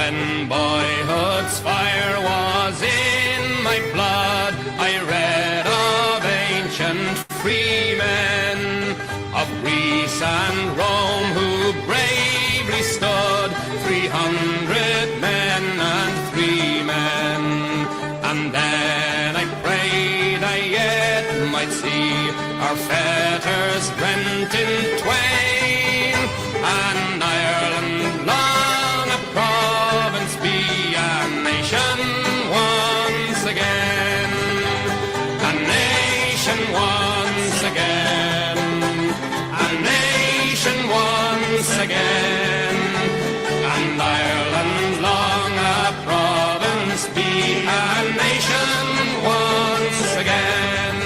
when boyhood's fire was in my blood, I read of ancient freemen of Greece and Rome who bravely stood, 300 men and 3 men. And then I prayed I yet might see our fetters rent in twain, and Ireland long a province be, a nation once again, a nation once again, a nation once again, and Ireland long a province be, a nation once again.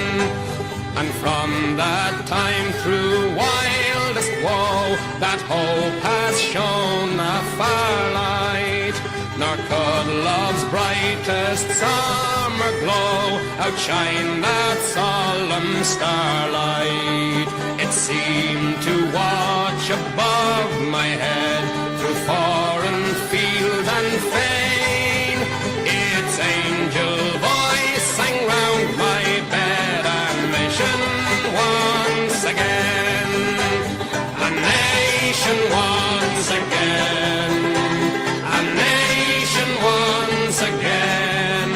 And from that time through wildest woe, that hope has shone a far light, nor could love's brightest summer glow outshine that solemn starlight. It seemed to watch above my head through foreign field and fane, its angel voice sang round my bed, a nation once again, a nation once again, a nation once again,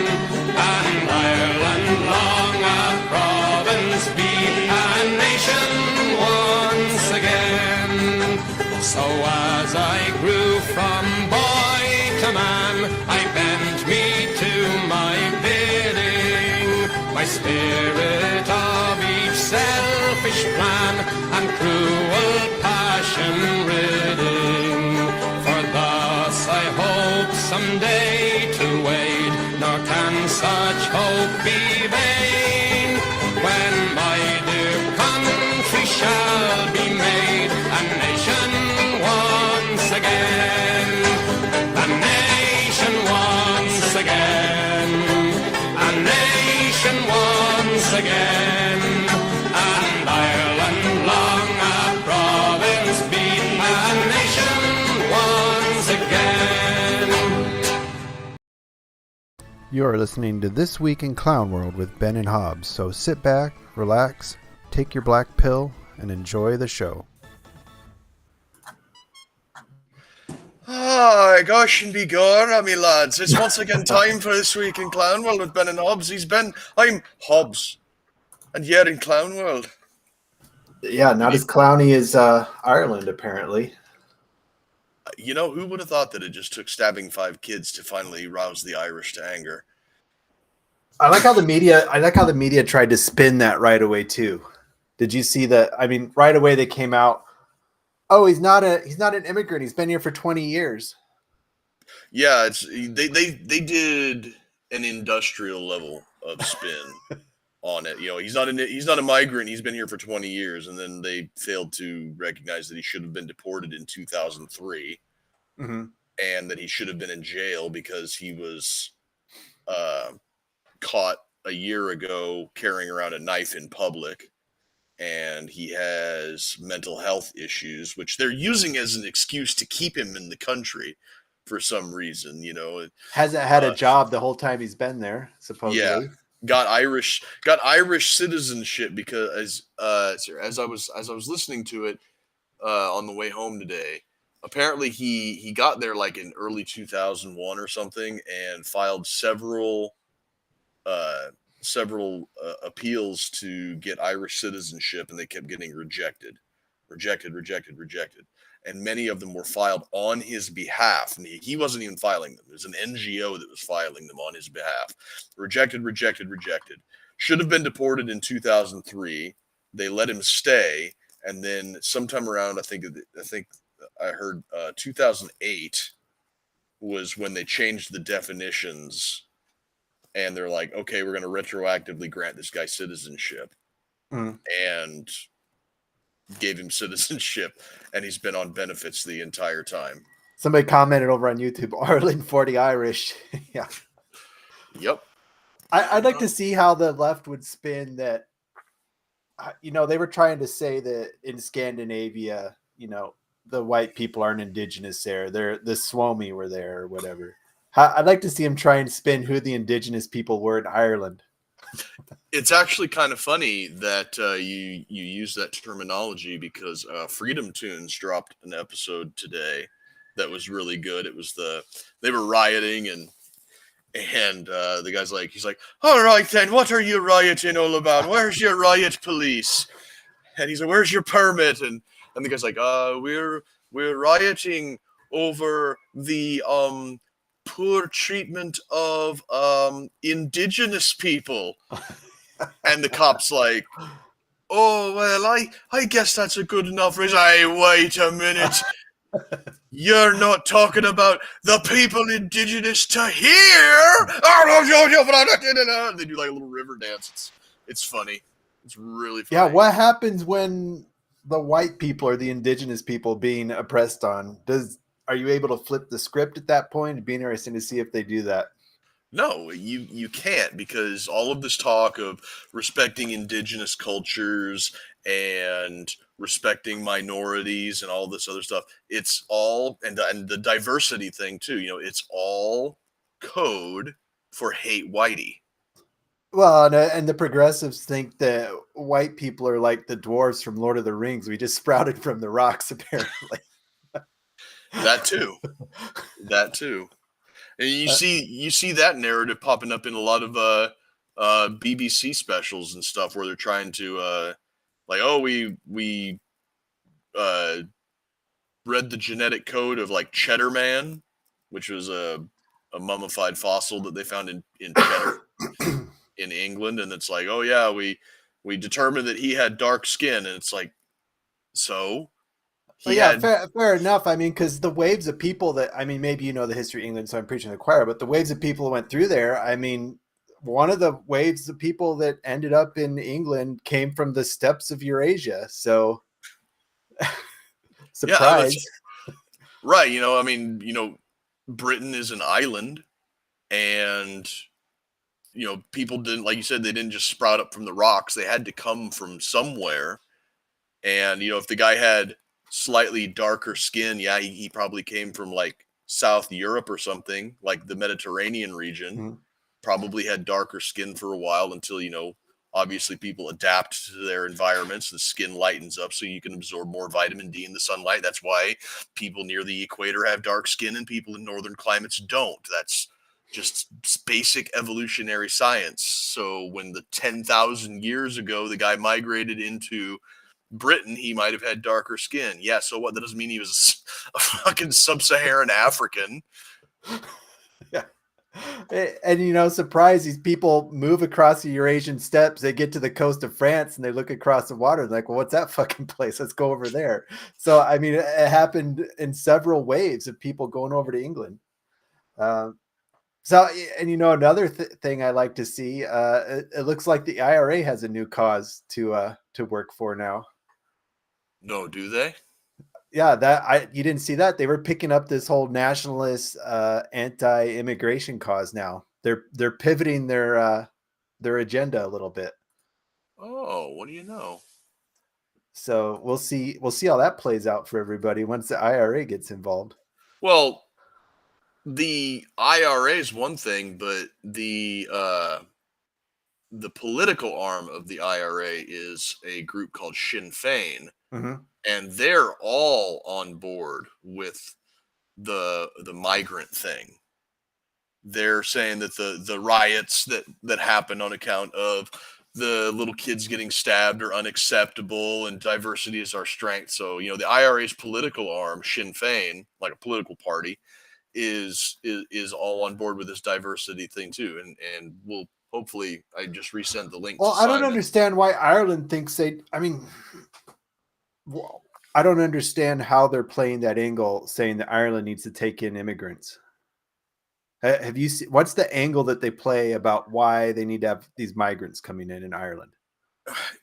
and Ireland long a province be, a nation once again. So as I grew from boy to man, I bent me to my bidding, my spirit of each selfish plan and cruel passion ridding. For thus I hope someday to wade, nor can such hope be vain, when my dear country shall be made a nation once again, a nation once again, a nation once again, and Ireland long a province be, a nation once again. You're listening to This Week in Clown World with Ben and Hobbs, so sit back, relax, take your black pill, and enjoy the show. Ah, gosh and be gone, me lads. It's once again time for This Week in Clown World with Ben and Hobbs. I'm Hobbs, and you're in Clown World. Yeah, not as clowny as Ireland, apparently. You know, who would have thought that it just took stabbing 5 kids to finally rouse the Irish to anger? I like how the media tried to spin that right away too. Did you see that? I mean, right away they came out, oh, he's not an immigrant. He's been here for 20 years. Yeah, they did an industrial level of spin on it. You know, he's not a migrant. He's been here for 20 years, and then they failed to recognize that he should have been deported in 2003, and that he should have been in jail because he was caught a year ago carrying around a knife in public, and he has mental health issues, which they're using as an excuse to keep him in the country for some reason. You know, hasn't had a job the whole time he's been there, supposedly. Yeah, got Irish citizenship because as I was listening to it on the way home today, apparently he got there like in early 2001 or something, and filed several appeals to get Irish citizenship, and they kept getting rejected. And many of them were filed on his behalf, and he wasn't even filing them. It was an NGO that was filing them on his behalf. Rejected. Should have been deported in 2003. They let him stay, and then sometime around, I think I heard 2008 was when they changed the definitions, and they're like, okay, we're going to retroactively grant this guy citizenship, and gave him citizenship, and he's been on benefits the entire time. Somebody commented over on YouTube, Ireland 40 Irish. Yeah. Yep. I'd like to see how the left would spin that. They were trying to say that in Scandinavia, the white people aren't indigenous there. They're the Suomi were there or whatever. I'd like to see him try and spin who the indigenous people were in Ireland. It's actually kind of funny that you use that terminology because Freedom Tunes dropped an episode today that was really good. It was they were rioting and the guy's like, he's like, all right then, what are you rioting all about? Where's your riot police? And he's like, where's your permit? And the guy's like, we're rioting over the poor treatment of indigenous people. And the cop's like, oh, well, I guess that's a good enough reason. Hey, wait a minute. You're not talking about the people indigenous to here. They do like a little river dance. It's funny. It's really funny. Yeah, what happens when the white people are the indigenous people being oppressed on? Are you able to flip the script at that point? It'd be interesting to see if they do that. No, you can't, because all of this talk of respecting indigenous cultures and respecting minorities and all this other stuff, it's all and the diversity thing too, it's all code for hate whitey. Well, and the progressives think that white people are like the dwarves from Lord of the Rings. We just sprouted from the rocks, apparently. That too. And you see that narrative popping up in a lot of BBC specials and stuff where they're trying to we read the genetic code of like Cheddar Man, which was a mummified fossil that they found in Cheddar in England, and it's like, oh yeah, we determined that he had dark skin, and it's like, so. Fair enough. I mean, because the waves of people maybe you know the history of England, so I'm preaching to the choir, but the waves of people who went through there, I mean, one of the waves of people that ended up in England came from the steppes of Eurasia. So, surprise. Yeah, right. Britain is an island, and, people didn't, like you said, they didn't just sprout up from the rocks. They had to come from somewhere. And, if the guy had slightly darker skin, yeah, he probably came from like South Europe or something, like the Mediterranean region. Mm-hmm. Probably had darker skin for a while until, obviously people adapt to their environments. The skin lightens up so you can absorb more vitamin D in the sunlight. That's why people near the equator have dark skin and people in northern climates don't. That's just basic evolutionary science. So when the 10,000 years ago, the guy migrated into Britain, he might have had darker skin. Yeah, so what? That doesn't mean he was a fucking sub-Saharan African. Yeah. And, surprise, these people move across the Eurasian steppes. They get to the coast of France and they look across the water and like, well, what's that fucking place? Let's go over there. So, I mean, it happened in several waves of people going over to England. Another thing I like to see, it looks like the IRA has a new cause to work for now. No, do they? Yeah, you didn't see that? They were picking up this whole nationalist anti-immigration cause now. They're pivoting their agenda a little bit. Oh, what do you know? So we'll see how that plays out for everybody once the IRA gets involved. Well, the IRA is one thing, but the political arm of the IRA is a group called Sinn Féin. Mm-hmm. And they're all on board with the migrant thing. They're saying that the riots that happened on account of the little kids getting stabbed are unacceptable, and diversity is our strength. So, the IRA's political arm, Sinn Féin, like a political party, is all on board with this diversity thing too. And we'll hopefully, I just resent the link. Well, I don't understand why Ireland thinks I don't understand how they're playing that angle, saying that Ireland needs to take in immigrants. Have you seen what's the angle that they play about why they need to have these migrants coming in Ireland?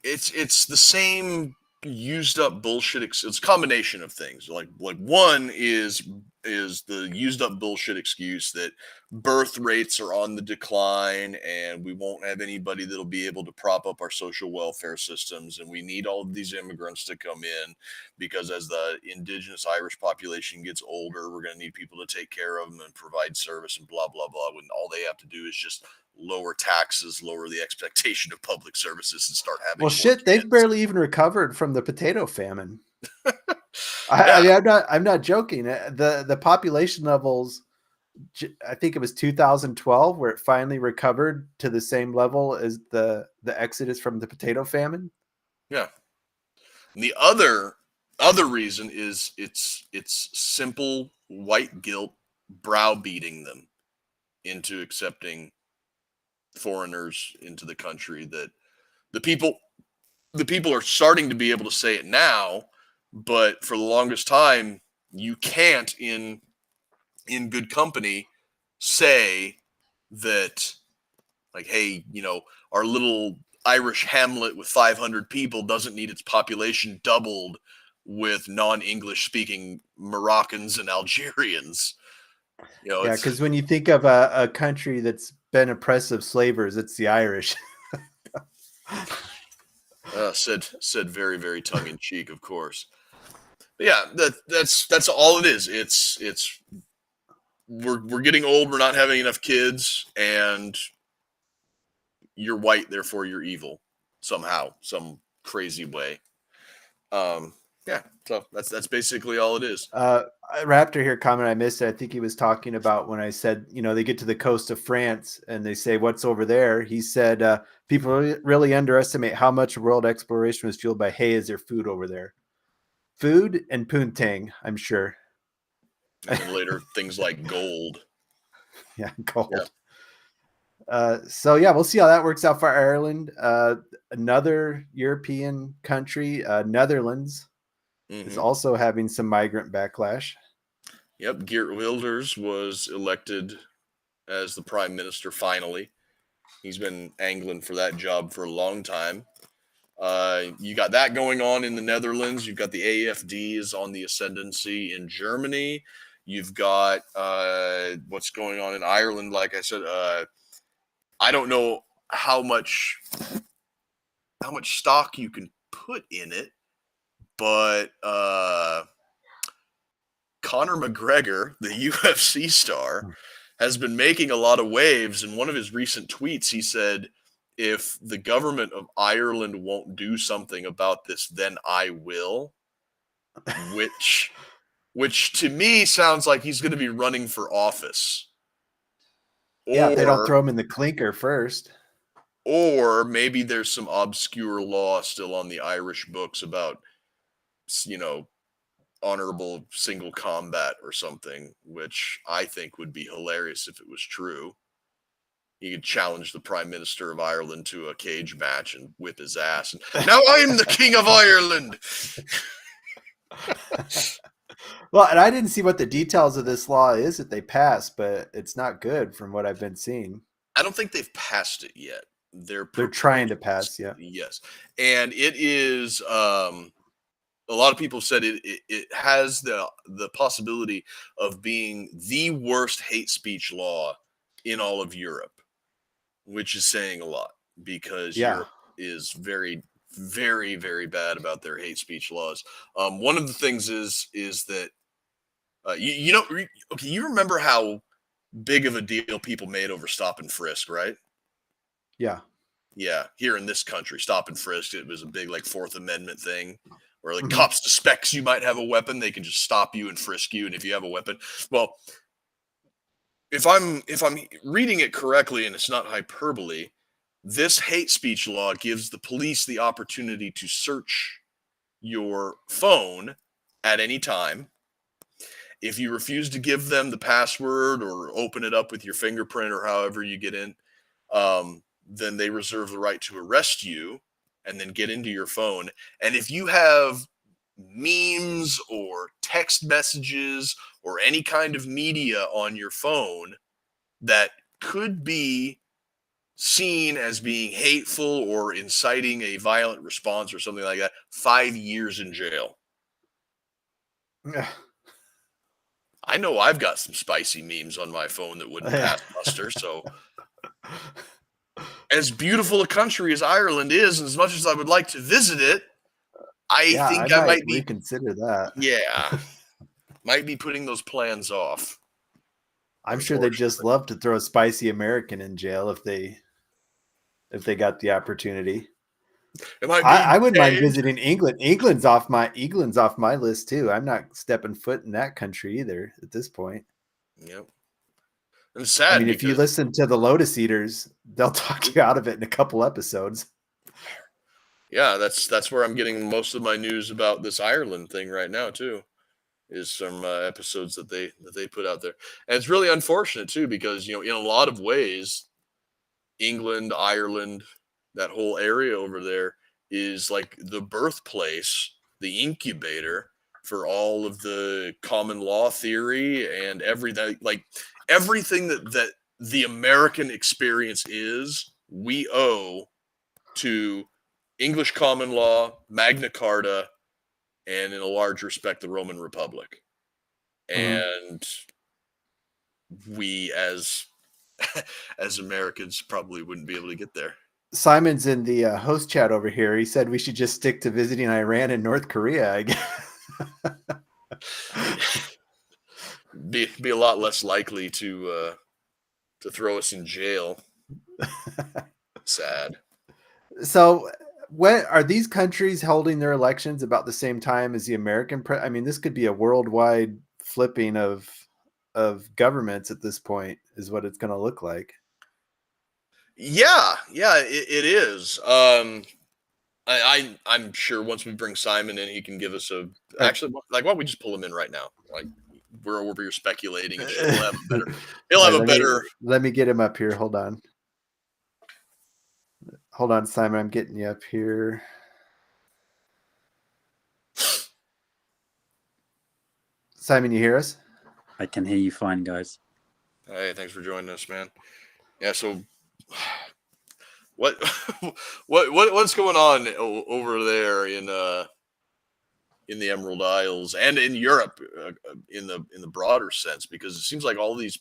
It's the same used up bullshit. It's a combination of things. Like one is the used up bullshit excuse that birth rates are on the decline and we won't have anybody that'll be able to prop up our social welfare systems, and we need all of these immigrants to come in because as the indigenous Irish population gets older, we're going to need people to take care of them and provide service and blah blah blah, when all they have to do is just lower taxes, lower the expectation of public services, and start having Well, more shit, they've kids. barely even recovered from the potato famine. Yeah. I mean, I'm not joking. The population levels, I think it was 2012 where it finally recovered to the same level as the exodus from the potato famine. Yeah. And the other reason is it's simple white guilt browbeating them into accepting foreigners into the country. That the people are starting to be able to say it now, but for the longest time you can't in good company say that, like, hey, our little Irish hamlet with 500 people doesn't need its population doubled with non-English speaking Moroccans and Algerians. Yeah, because when you think of a country that's been oppressive slavers, it's the Irish. Said very, very tongue in cheek, of course. But yeah, that's all it is. It's we're getting old. We're not having enough kids, and you're white, therefore you're evil somehow, some crazy way. Yeah, so that's basically all it is. Raptor here comment I missed it. I think he was talking about when I said, they get to the coast of France and they say, what's over there? He said, people really underestimate how much world exploration was fueled by hay as their food over there. Food and poontang, I'm sure. And then later, things like gold. Yeah, gold. Yeah. So yeah, we'll see how that works out for Ireland. Another European country, Netherlands, is also having some migrant backlash. Yep, Geert Wilders was elected as the prime minister finally. He's been angling for that job for a long time. You got that going on in the Netherlands. You've got the AFD is on the ascendancy in Germany. You've got what's going on in Ireland. Like I said, I don't know how much stock you can put in it, but Conor McGregor, the UFC star, has been making a lot of waves. In one of his recent tweets, he said, if the government of Ireland won't do something about this, then I will. Which to me sounds like he's going to be running for office. Yeah, if they don't throw him in the clinker first. Or maybe there's some obscure law still on the Irish books about, honorable single combat or something, which I think would be hilarious if it was true. He could challenge the Prime Minister of Ireland to a cage match and whip his ass. And now I'm the King of Ireland. Well, and I didn't see what the details of this law is that they passed, but it's not good from what I've been seeing. I don't think they've passed it yet. They're trying to pass, yeah. Yes. And it is a lot of people said it has the possibility of being the worst hate speech law in all of Europe, which is saying a lot because Europe is very, very, very bad about their hate speech laws. One of the things is that you remember how big of a deal people made over stop and frisk, right? Yeah. Yeah, here in this country, stop and frisk, it was a big Fourth Amendment thing. Where cops suspects you might have a weapon, they can just stop you and frisk you. And if you have a weapon, well, if I'm reading it correctly and it's not hyperbole, this hate speech law gives the police the opportunity to search your phone at any time. If you refuse to give them the password or open it up with your fingerprint or however you get in, then they reserve the right to arrest you and then get into your phone. And if you have memes or text messages or any kind of media on your phone that could be seen as being hateful or inciting a violent response or something like that, 5 years in jail. I know I've got some spicy memes on my phone that wouldn't pass muster. So, as beautiful a country as Ireland is, and as much as I would like to visit it, I think I might be reconsider that. Yeah, might be putting those plans off. I'm sure they'd just love to throw a spicy American in jail if they got the opportunity. I wouldn't mind visiting England. England's off my list too. I'm not stepping foot in that country either at this point. Yep. And it's sad. I mean, if you listen to the Lotus Eaters, they'll talk you out of it in a couple episodes. Yeah, that's where I'm getting most of my news about this Ireland thing right now too. Is some episodes that they put out there, and it's really unfortunate too because in a lot of ways, England, Ireland, that whole area over there is like the birthplace, the incubator for all of the common law theory and everything. Like everything that the American experience is, we owe to English common law, Magna Carta, and in a large respect, the Roman Republic. And we as Americans probably wouldn't be able to get there. Simon's in the host chat over here. He said we should just stick to visiting Iran and North Korea, I guess. be a lot less likely to throw us in jail. Sad. So when are these countries holding their elections about the same time as the American I mean, this could be a worldwide flipping of governments at this point is what it's going to look like. Yeah, it is. I'm sure once we bring Simon in, he can give us actually, like, why don't we just pull him in right now? Like, we're over here speculating. And he'll have a better. Let me get him up here. Hold on, Simon. I'm getting you up here. Simon, you hear us? I can hear you fine, guys. Hey, thanks for joining us, man. Yeah, so what's going on over there in the Emerald Isles and in Europe in the broader sense? Because it seems like all these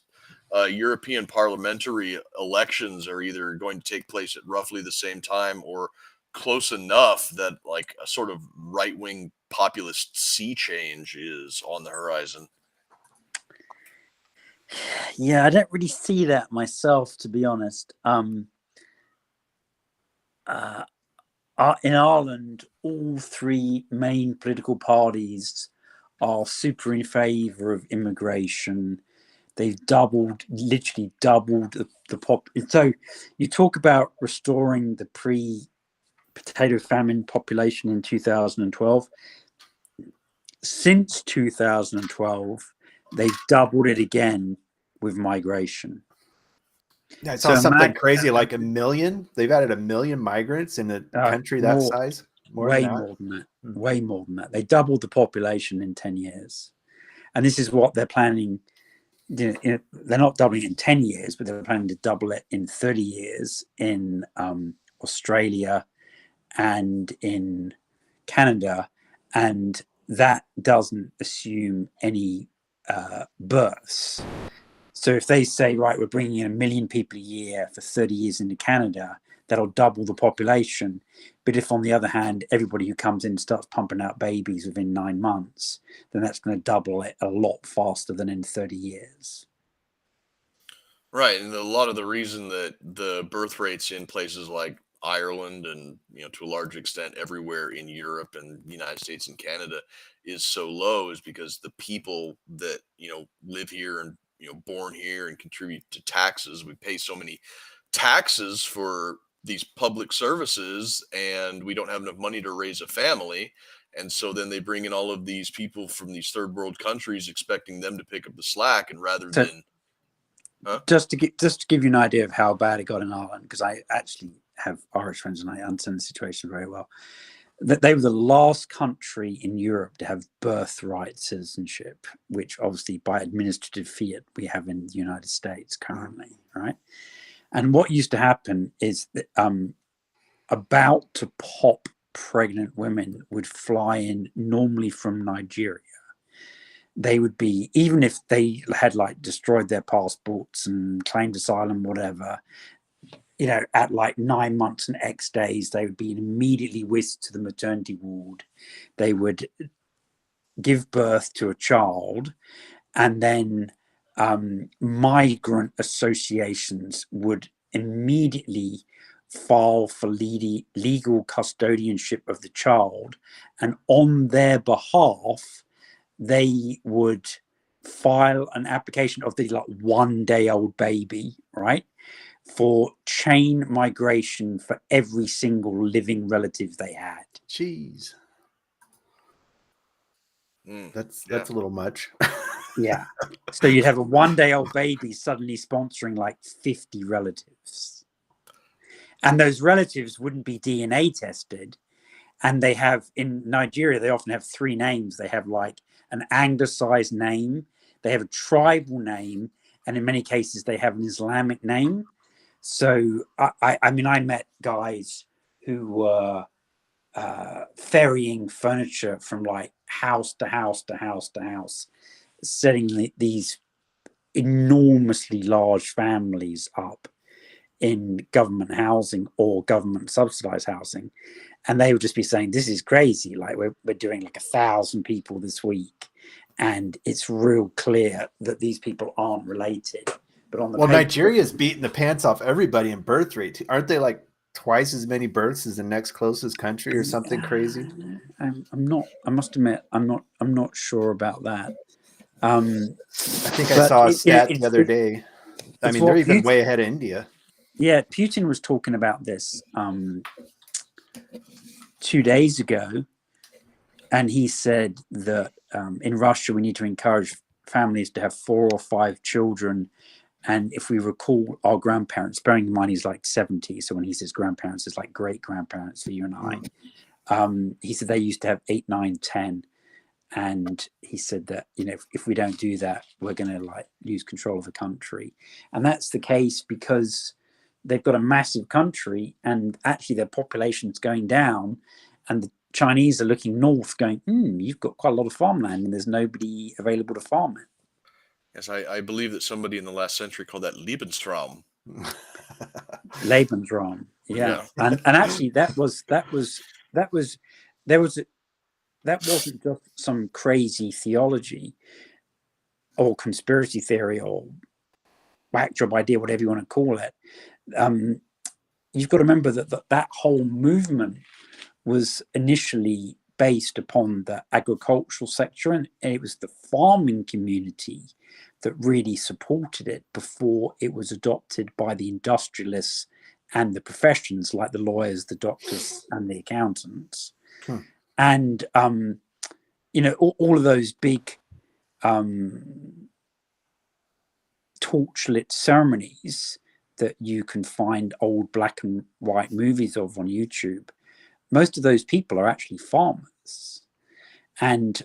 European parliamentary elections are either going to take place at roughly the same time or close enough that like a sort of right-wing populist sea change is on the horizon. Yeah, I don't really see that myself, to be honest. In Ireland, all three main political parties are super in favor of immigration. They've literally doubled the pop. So you talk about restoring the pre-potato famine population in 2012. Since 2012, they've doubled it again with migration. Yeah, I saw something crazy like 1 million. They've added 1 million migrants in a country that size. Way more than that. They doubled the population in 10 years. And this is what they're planning. They're not doubling it in 10 years, but they're planning to double it in 30 years in Australia and in Canada. And that doesn't assume any births. So if they say, right, we're bringing in 1 million people a year for 30 years into Canada, that'll double the population. But if, on the other hand, everybody who comes in starts pumping out babies within 9 months, then that's going to double it a lot faster than in 30 years. Right. And a lot of the reason that the birth rates in places like Ireland and, to a large extent everywhere in Europe and the United States and Canada is so low is because the people that, live here and, born here and contribute to taxes, we pay so many taxes for these public services and we don't have enough money to raise a family. And so then they bring in all of these people from these third world countries expecting them to pick up the slack, and rather than just to give you an idea of how bad it got in Ireland, because I actually have Irish friends and I understand the situation very well, that they were the last country in Europe to have birthright citizenship, which obviously by administrative fiat we have in the United States currently, right? And what used to happen is that about to pop pregnant women would fly in, normally from Nigeria. They would be, even if they had like destroyed their passports and claimed asylum, whatever, at like 9 months and X days, they would be immediately whisked to the maternity ward. They would give birth to a child, and then migrant associations would immediately file for legal custodianship of the child, and on their behalf they would file an application of the like 1 day old baby, right, for chain migration for every single living relative they had. Jeez. That's a little much. Yeah. So you'd have a 1 day old baby suddenly sponsoring like 50 relatives. And those relatives wouldn't be DNA tested. And they have, in Nigeria, they often have 3 names. They have like an anglicized name, they have a tribal name, and in many cases they have an Islamic name. So I mean, I met guys who were ferrying furniture from like house to house to house to house, setting these enormously large families up in government housing or government subsidized housing. And they would just be saying, this is crazy. Like we're doing like 1,000 people this week. And it's real clear that these people aren't related. But on the paper, Nigeria's beating the pants off everybody in birth rate. Aren't they like twice as many births as the next closest country or something crazy? I'm not, I must admit, I'm not sure about that. I think I saw a stat the other day. I mean, they're even way ahead of India. Yeah, Putin was talking about this 2 days ago, and he said that in Russia we need to encourage families to have 4 or 5 children. And if we recall our grandparents, bearing in mind he's like 70, so when he says grandparents, it's like great grandparents for you and I. He said they used to have 8, 9, 10. And he said that, if we don't do that, we're going to like lose control of the country. And that's the case because they've got a massive country and actually their population's going down, and the Chinese are looking north going, you've got quite a lot of farmland and there's nobody available to farm it. Yes, I believe that somebody in the last century called that Lebensraum. Lebensraum, yeah. And actually that wasn't just some crazy theology or conspiracy theory or whack job idea, whatever you want to call it. You've got to remember that whole movement was initially based upon the agricultural sector, and it was the farming community that really supported it before it was adopted by the industrialists and the professions like the lawyers, the doctors, and the accountants. And all of those big torchlit ceremonies that you can find old black and white movies of on YouTube, most of those people are actually farmers. And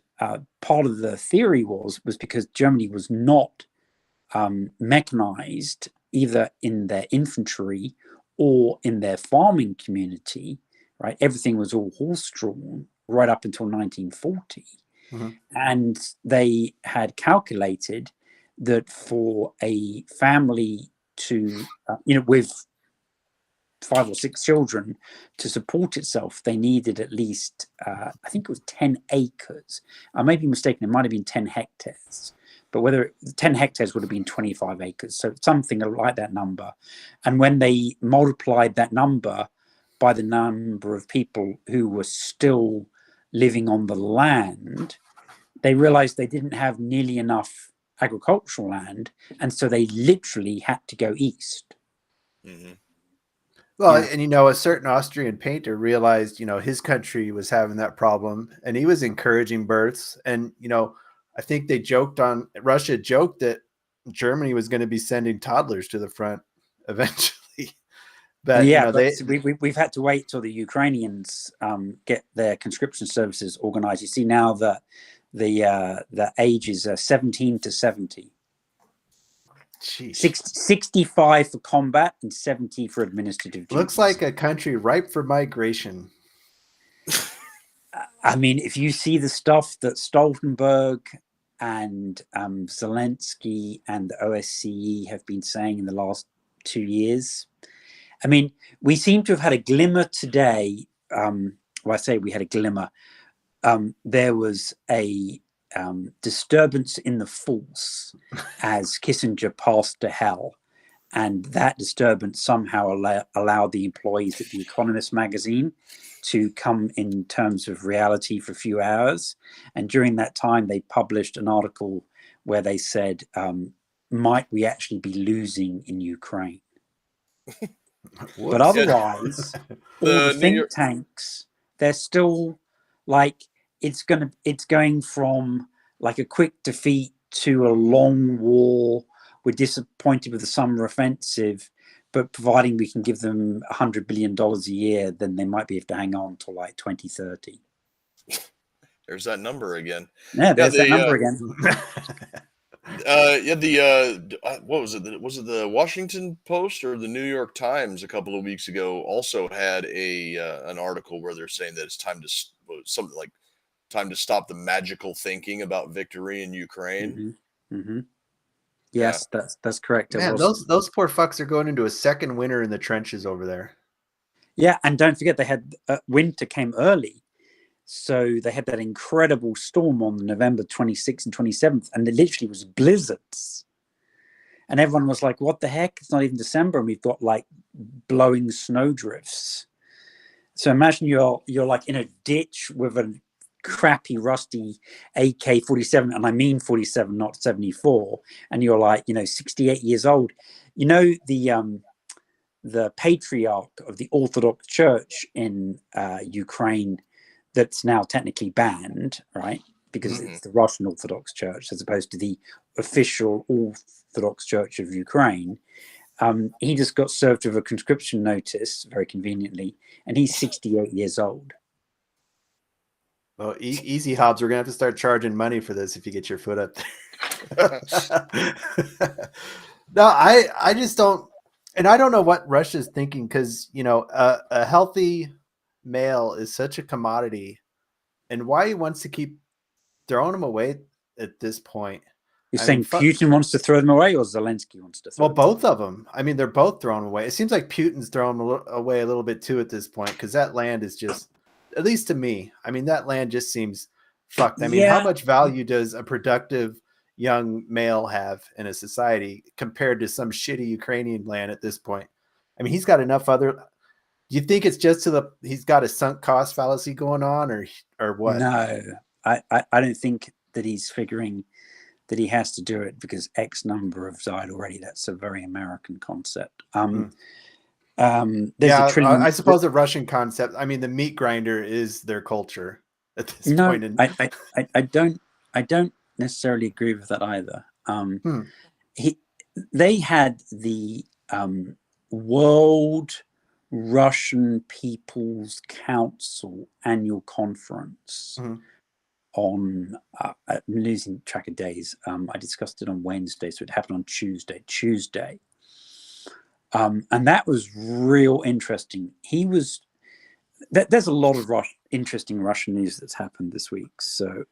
part of the theory was because Germany was not mechanized either in their infantry or in their farming community, right? Everything was all horse-drawn right up until 1940. And they had calculated that for a family to, with 5 or 6 children to support itself, they needed at least, I think it was 10 acres. I may be mistaken, it might have been 10 hectares. But whether 10 hectares would have been 25 acres, so something like that number. And when they multiplied that number by the number of people who were still living on the land, they realized they didn't have nearly enough agricultural land, and so they literally had to go east. Well, and a certain Austrian painter realized, his country was having that problem, and he was encouraging births. And I think Russia joked that Germany was going to be sending toddlers to the front eventually. But we've had to wait till the Ukrainians get their conscription services organized. You see now that the age is 17 to 70. Jeez. 65 for combat and 70 for administrative duties. Looks like a country ripe for migration. I mean, if you see the stuff that Stoltenberg and Zelensky and the OSCE have been saying in the last 2 years, I mean, we seem to have had a glimmer today. Well, I say we had a glimmer. There was a disturbance in the force as Kissinger passed to hell. And that disturbance somehow allowed the employees at The Economist magazine to come in terms of reality for a few hours. And during that time, they published an article where they said, might we actually be losing in Ukraine? But otherwise, all the think tanks, they're still like, it's going from like a quick defeat to a long war. We're disappointed with the summer offensive, but providing we can give them $100 billion a year, then they might be able to hang on till like 2030. There's that number again. Yeah, there's that number again. What was it? Was it the Washington Post or the New York Times a couple of weeks ago? Also had an article where they're saying that it's time to something like time to stop the magical thinking about victory in Ukraine. Mm-hmm. Mm-hmm. Yes, yeah. That's correct. Man, those poor fucks are going into a second winter in the trenches over there. Yeah, and don't forget they had winter came early. So they had that incredible storm on November 26th and 27th, and it literally was blizzards. And everyone was like, what the heck? It's not even December, and we've got like blowing snowdrifts. So imagine you're like in a ditch with a crappy, rusty AK-47, and I mean 47, not 74, and you're like, 68 years old. The patriarch of the Orthodox Church in Ukraine, that's now technically banned, right? Because it's the Russian Orthodox Church as opposed to the official Orthodox Church of Ukraine. He just got served with a conscription notice, very conveniently, and he's 68 years old. Well, easy, Hobbs. We're going to have to start charging money for this if you get your foot up there. No, I just don't. And I don't know what Russia's thinking because, a healthy male is such a commodity, and why he wants to keep throwing them away at this point. You're saying Putin wants to throw them away, or Zelensky wants to throw them away? Both of them. I mean, they're both thrown away. It seems like Putin's throwing them away a little bit too at this point because that land is just, at least to me, I mean, that land just seems fucked. I mean, how much value does a productive young male have in a society compared to some shitty Ukrainian land at this point? I mean, he's got enough other. Do you think it's just he's got a sunk cost fallacy going on, or what? No, I don't think that he's figuring that he has to do it because X number have died already. That's a very American concept. I suppose a Russian concept. I mean, the meat grinder is their culture at this point. I don't necessarily agree with that either. They had the World Russian People's Council annual conference on I'm losing track of days. I discussed it on Wednesday, so it happened on Tuesday. And that was real interesting. There's a lot of interesting Russian news that's happened this week. So,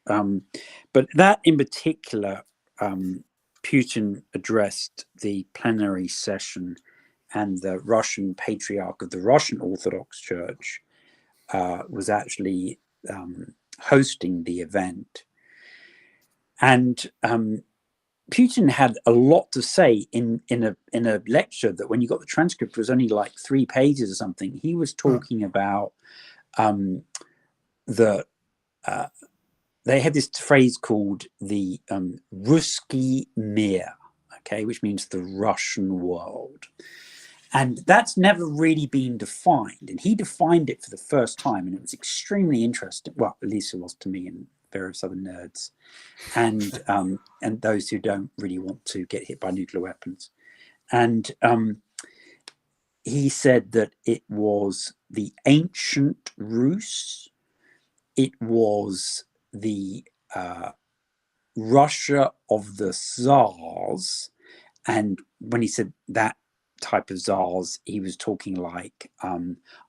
but that in particular, Putin addressed the plenary session, and the Russian patriarch of the Russian Orthodox Church was actually hosting the event. And Putin had a lot to say in a lecture that, when you got the transcript, was only like 3 pages or something. He was talking about they had this phrase called the Ruski Mir, okay, which means the Russian world. And that's never really been defined. And he defined it for the first time, and it was extremely interesting. Well, at least it was to me and various other nerds, and those who don't really want to get hit by nuclear weapons. And he said that it was the ancient Rus, it was the Russia of the Tsars, And when he said that type of czars, he was talking like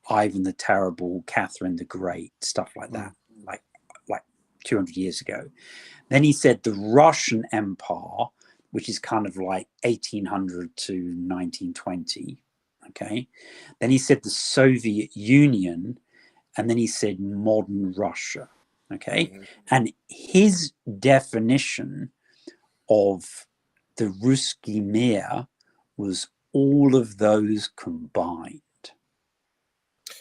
Ivan the Terrible, Catherine the Great, stuff like that, like 200 years ago. Then he said the Russian Empire, which is kind of like 1800 to 1920. Okay. Then he said the Soviet Union, and then he said modern Russia. Okay. And his definition of the Ruski Mir was all of those combined.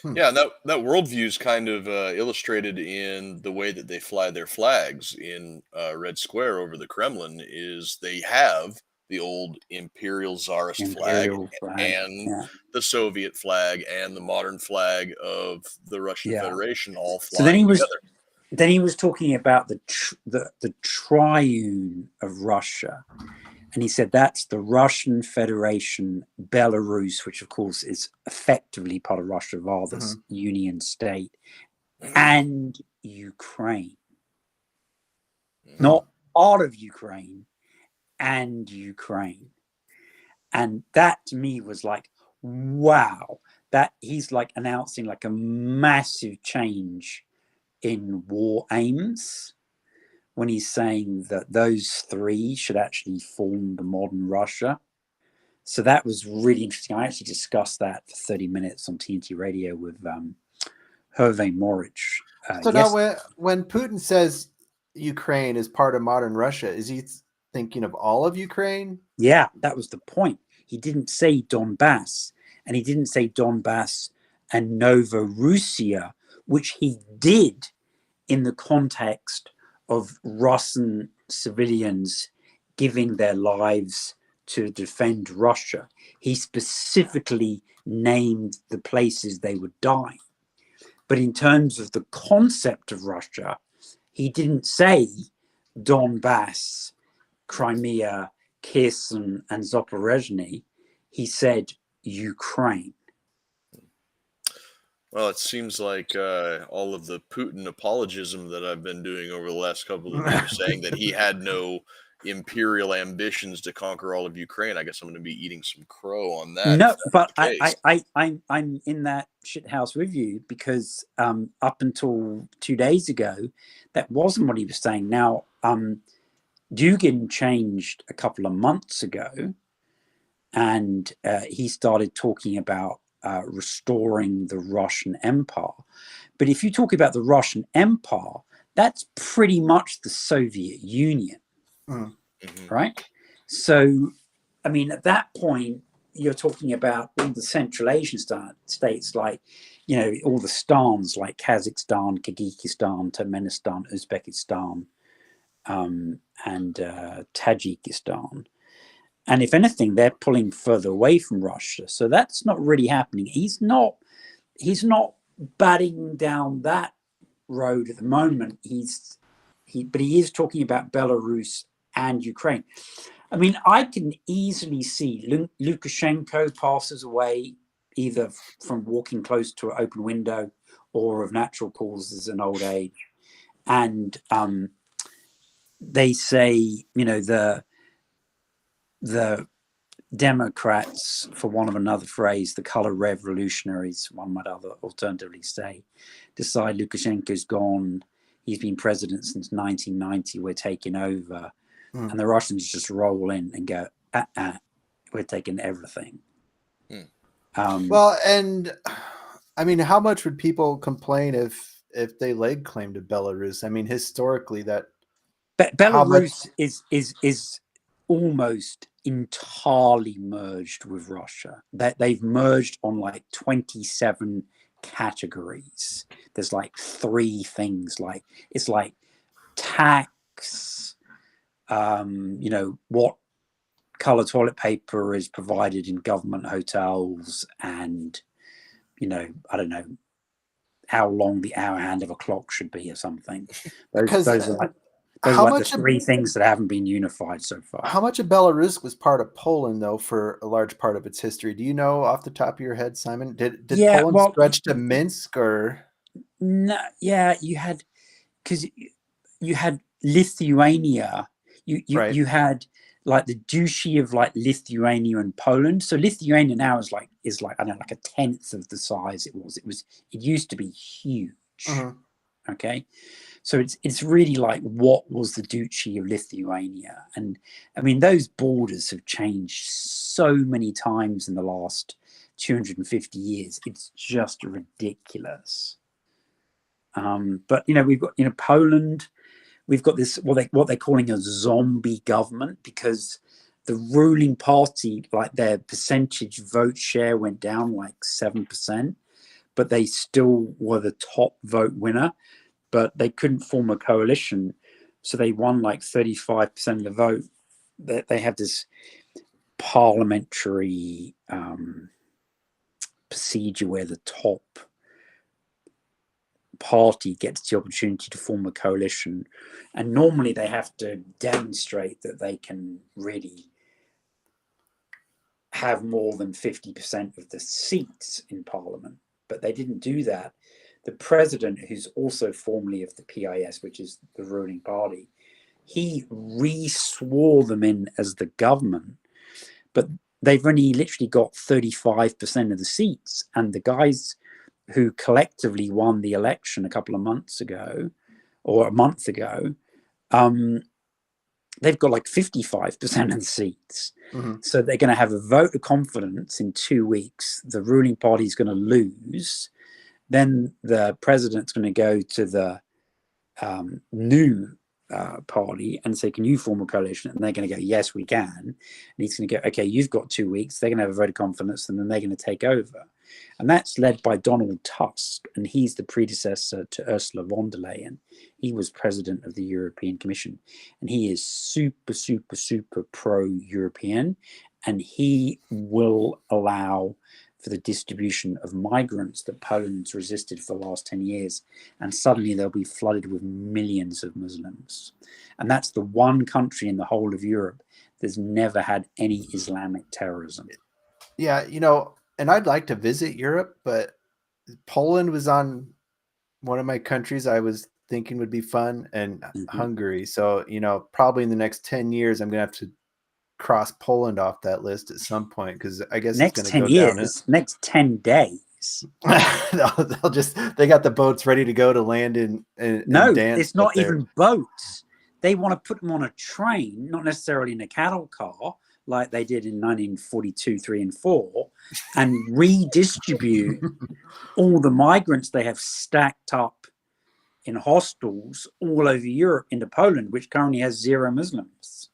Yeah, and that worldview is kind of illustrated in the way that they fly their flags in Red Square over the Kremlin. Is they have the old imperial czarist flag and the Soviet flag and the modern flag of the Russian Federation all flying together. Then he was talking about the triune of Russia. And he said that's the Russian Federation, Belarus, which of course is effectively part of Russia via this union state, and Ukraine. Not part of Ukraine, and Ukraine. And that to me was like, wow, that he's like announcing like a massive change in war aims, when he's saying that those three should actually form the modern Russia. So that was really interesting. I actually discussed that for 30 minutes on TNT Radio with Hervé Moritz. So now when Putin says Ukraine is part of modern Russia, is he thinking of all of Ukraine? Yeah, that was the point. He didn't say Donbass, and he didn't say Donbass and Novorossiya, which he did in the context of Russian civilians giving their lives to defend Russia. He specifically named the places they would die. But in terms of the concept of Russia, he didn't say Donbass, Crimea, Kherson, and Zaporozhye. He said Ukraine. Well, it seems like all of the Putin apologism that I've been doing over the last couple of years, saying that he had no imperial ambitions to conquer all of Ukraine. I guess I'm going to be eating some crow on that. No, but I'm in that shit house with you, because up until 2 days ago, that wasn't what he was saying. Now, Dugin changed a couple of months ago, and he started talking about restoring the Russian Empire. But if you talk about the Russian Empire, that's pretty much the Soviet Union, right? So, I mean, at that point, you're talking about all the Central Asian states, like, you know, all the stans like Kazakhstan, Kyrgyzstan, Turkmenistan, Uzbekistan, and Tajikistan. And if anything, they're pulling further away from Russia. So that's not really happening. He's not batting down that road at the moment. But he is talking about Belarus and Ukraine. I mean, I can easily see Lukashenko passes away either from walking close to an open window or of natural causes in old age. And they say, you know, the Democrats, for want of another phrase, the color revolutionaries, one might alternatively say, decide Lukashenko's gone. He's been president since 1990. We're taking over. And the Russians just roll in and go, we're taking everything. Well, and I mean, how much would people complain if they laid claim to Belarus? I mean, historically, that Belarus is almost entirely merged with Russia. That they've merged on like 27 categories. There's like 3 things, like it's like tax, you know, what color toilet paper is provided in government hotels, and, you know, I don't know how long the hour hand of a clock should be or something. Those are like the 3 things that haven't been unified so far. How much of Belarus was part of Poland, though, for a large part of its history? Do you know off the top of your head, Simon? Did Poland stretch to Minsk, or? No, yeah, you had Lithuania. You had like the Duchy of like Lithuania and Poland. So Lithuania now is like I don't know, like a tenth of the size it was. It used to be huge. Okay, so it's really like what was the Duchy of Lithuania, and I mean those borders have changed so many times in the last 250 years. It's just ridiculous. But we've got Poland. We've got this what they're calling a zombie government, because the ruling party, like their percentage vote share went down like 7%, but they still were the top vote winner. But they couldn't form a coalition, so they won like 35% of the vote. They have this parliamentary procedure where the top party gets the opportunity to form a coalition, and normally they have to demonstrate that they can really have more than 50% of the seats in parliament, but they didn't do that. The president, who's also formerly of the PIS, which is the ruling party, he re-swore them in as the government, but they've only literally got 35% of the seats, and the guys who collectively won the election a couple of months ago, or a month ago, they've got like 55% of the seats. So they're going to have a vote of confidence in 2 weeks. The ruling party is going to lose. Then the president's going to go to the new party and say, can you form a coalition? And they're going to go, yes, we can. And he's going to go, okay, you've got 2 weeks. They're going to have a vote of confidence, and then they're going to take over. And that's led by Donald Tusk, and he's the predecessor to Ursula von der Leyen. He was president of the European Commission, and he is super, super, super pro-European, and he will allow for the distribution of migrants that Poland's resisted for the last 10 years. And suddenly they'll be flooded with millions of Muslims. And that's the one country in the whole of Europe that's never had any Islamic terrorism. Yeah, and I'd like to visit Europe, but Poland was on one of my countries I was thinking would be fun, and Hungary. So, probably in the next 10 years, I'm going to have to cross Poland off that list at some point, because I guess next it's going to 10 go years, down. next 10 days. They got the boats ready to go to land in No, Danzig. it's not even boats. They want to put them on a train, not necessarily in a cattle car, like they did in 1942, 3 and 4, and redistribute all the migrants they have stacked up in hostels all over Europe into Poland, which currently has 0 Muslims.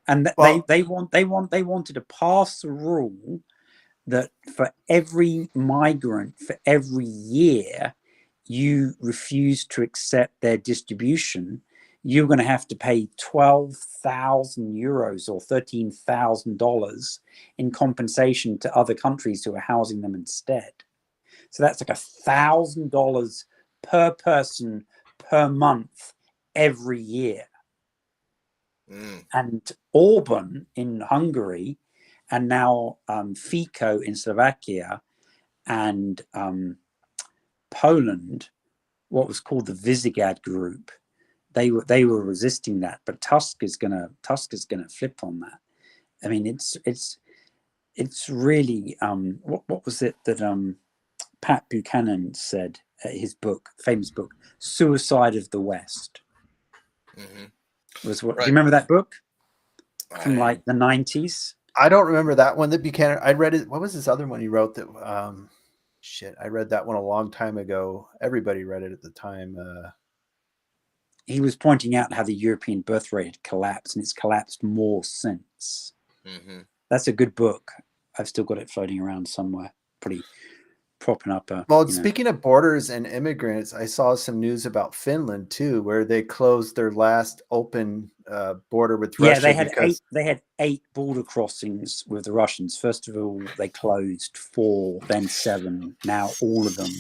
And they wanted to pass a rule that for every migrant, for every year you refuse to accept their distribution, you're going to have to pay 12,000 euros or $13,000 in compensation to other countries who are housing them instead. So that's like $1,000 per person per month every year. And Orban in Hungary, and now Fico in Slovakia, and Poland, what was called the Visegrad Group, they were resisting that, but Tusk is gonna flip on that. I mean, it's really what was it that Pat Buchanan said at his famous book, Suicide of the West. Was what? Right. Do you remember that book from like the 90s? I don't remember that one that Buchanan. I read it. What was this other one he wrote that? I read that one a long time ago. Everybody read it at the time. He was pointing out how the European birth rate had collapsed, and it's collapsed more since. That's a good book. I've still got it floating around somewhere. Pretty propping up. Speaking of borders and immigrants, I saw some news about Finland too, where they closed their last open border with Russia. Yeah, they had 8 border crossings with the Russians. First of all, they closed 4, then 7. Now all of them,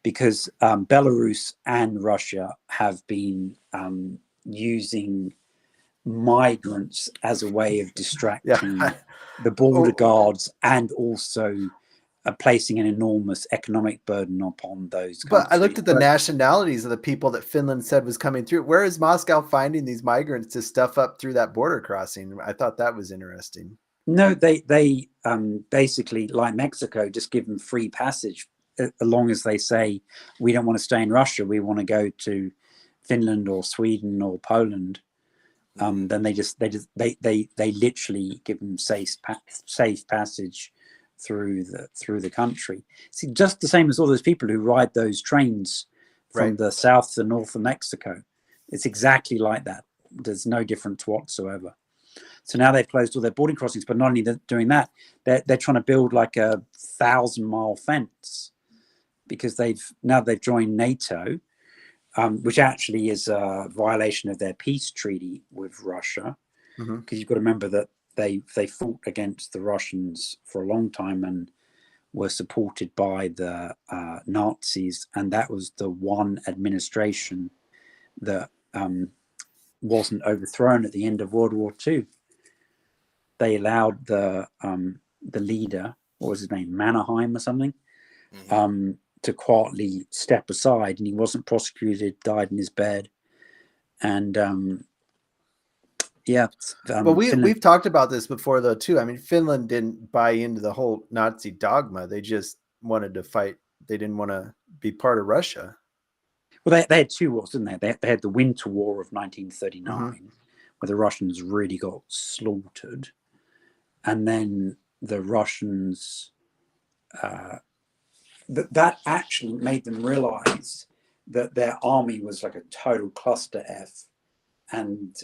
because Belarus and Russia have been using migrants as a way of distracting the border guards, and also placing an enormous economic burden upon those But countries. I looked at the nationalities of the people that Finland said was coming through. Where is Moscow finding these migrants to stuff up through that border crossing? I thought that was interesting. No, they basically, like Mexico, just give them free passage as long as they say, we don't want to stay in Russia, we want to go to Finland or Sweden or Poland. Then they literally give them safe passage through the country. See, just the same as all those people who ride those trains from the south to north of Mexico. It's exactly like that. There's no difference whatsoever. So now they've closed all their boarding crossings, but not only doing that, they're trying to build like a 1,000-mile fence because they've joined NATO, which actually is a violation of their peace treaty with Russia. Because you've got to remember that they fought against the Russians for a long time and were supported by the Nazis, and that was the one administration that wasn't overthrown at the end of World War II. They allowed the leader, what was his name, Mannerheim or something, to quietly step aside, and he wasn't prosecuted, died in his bed. And well, we've talked about this before though too. I mean, Finland didn't buy into the whole Nazi dogma. They just wanted to fight. They didn't want to be part of Russia. Well, they had two wars, didn't they? They had the Winter War of 1939, where the Russians really got slaughtered. And then the Russians, that actually made them realize that their army was like a total cluster F, and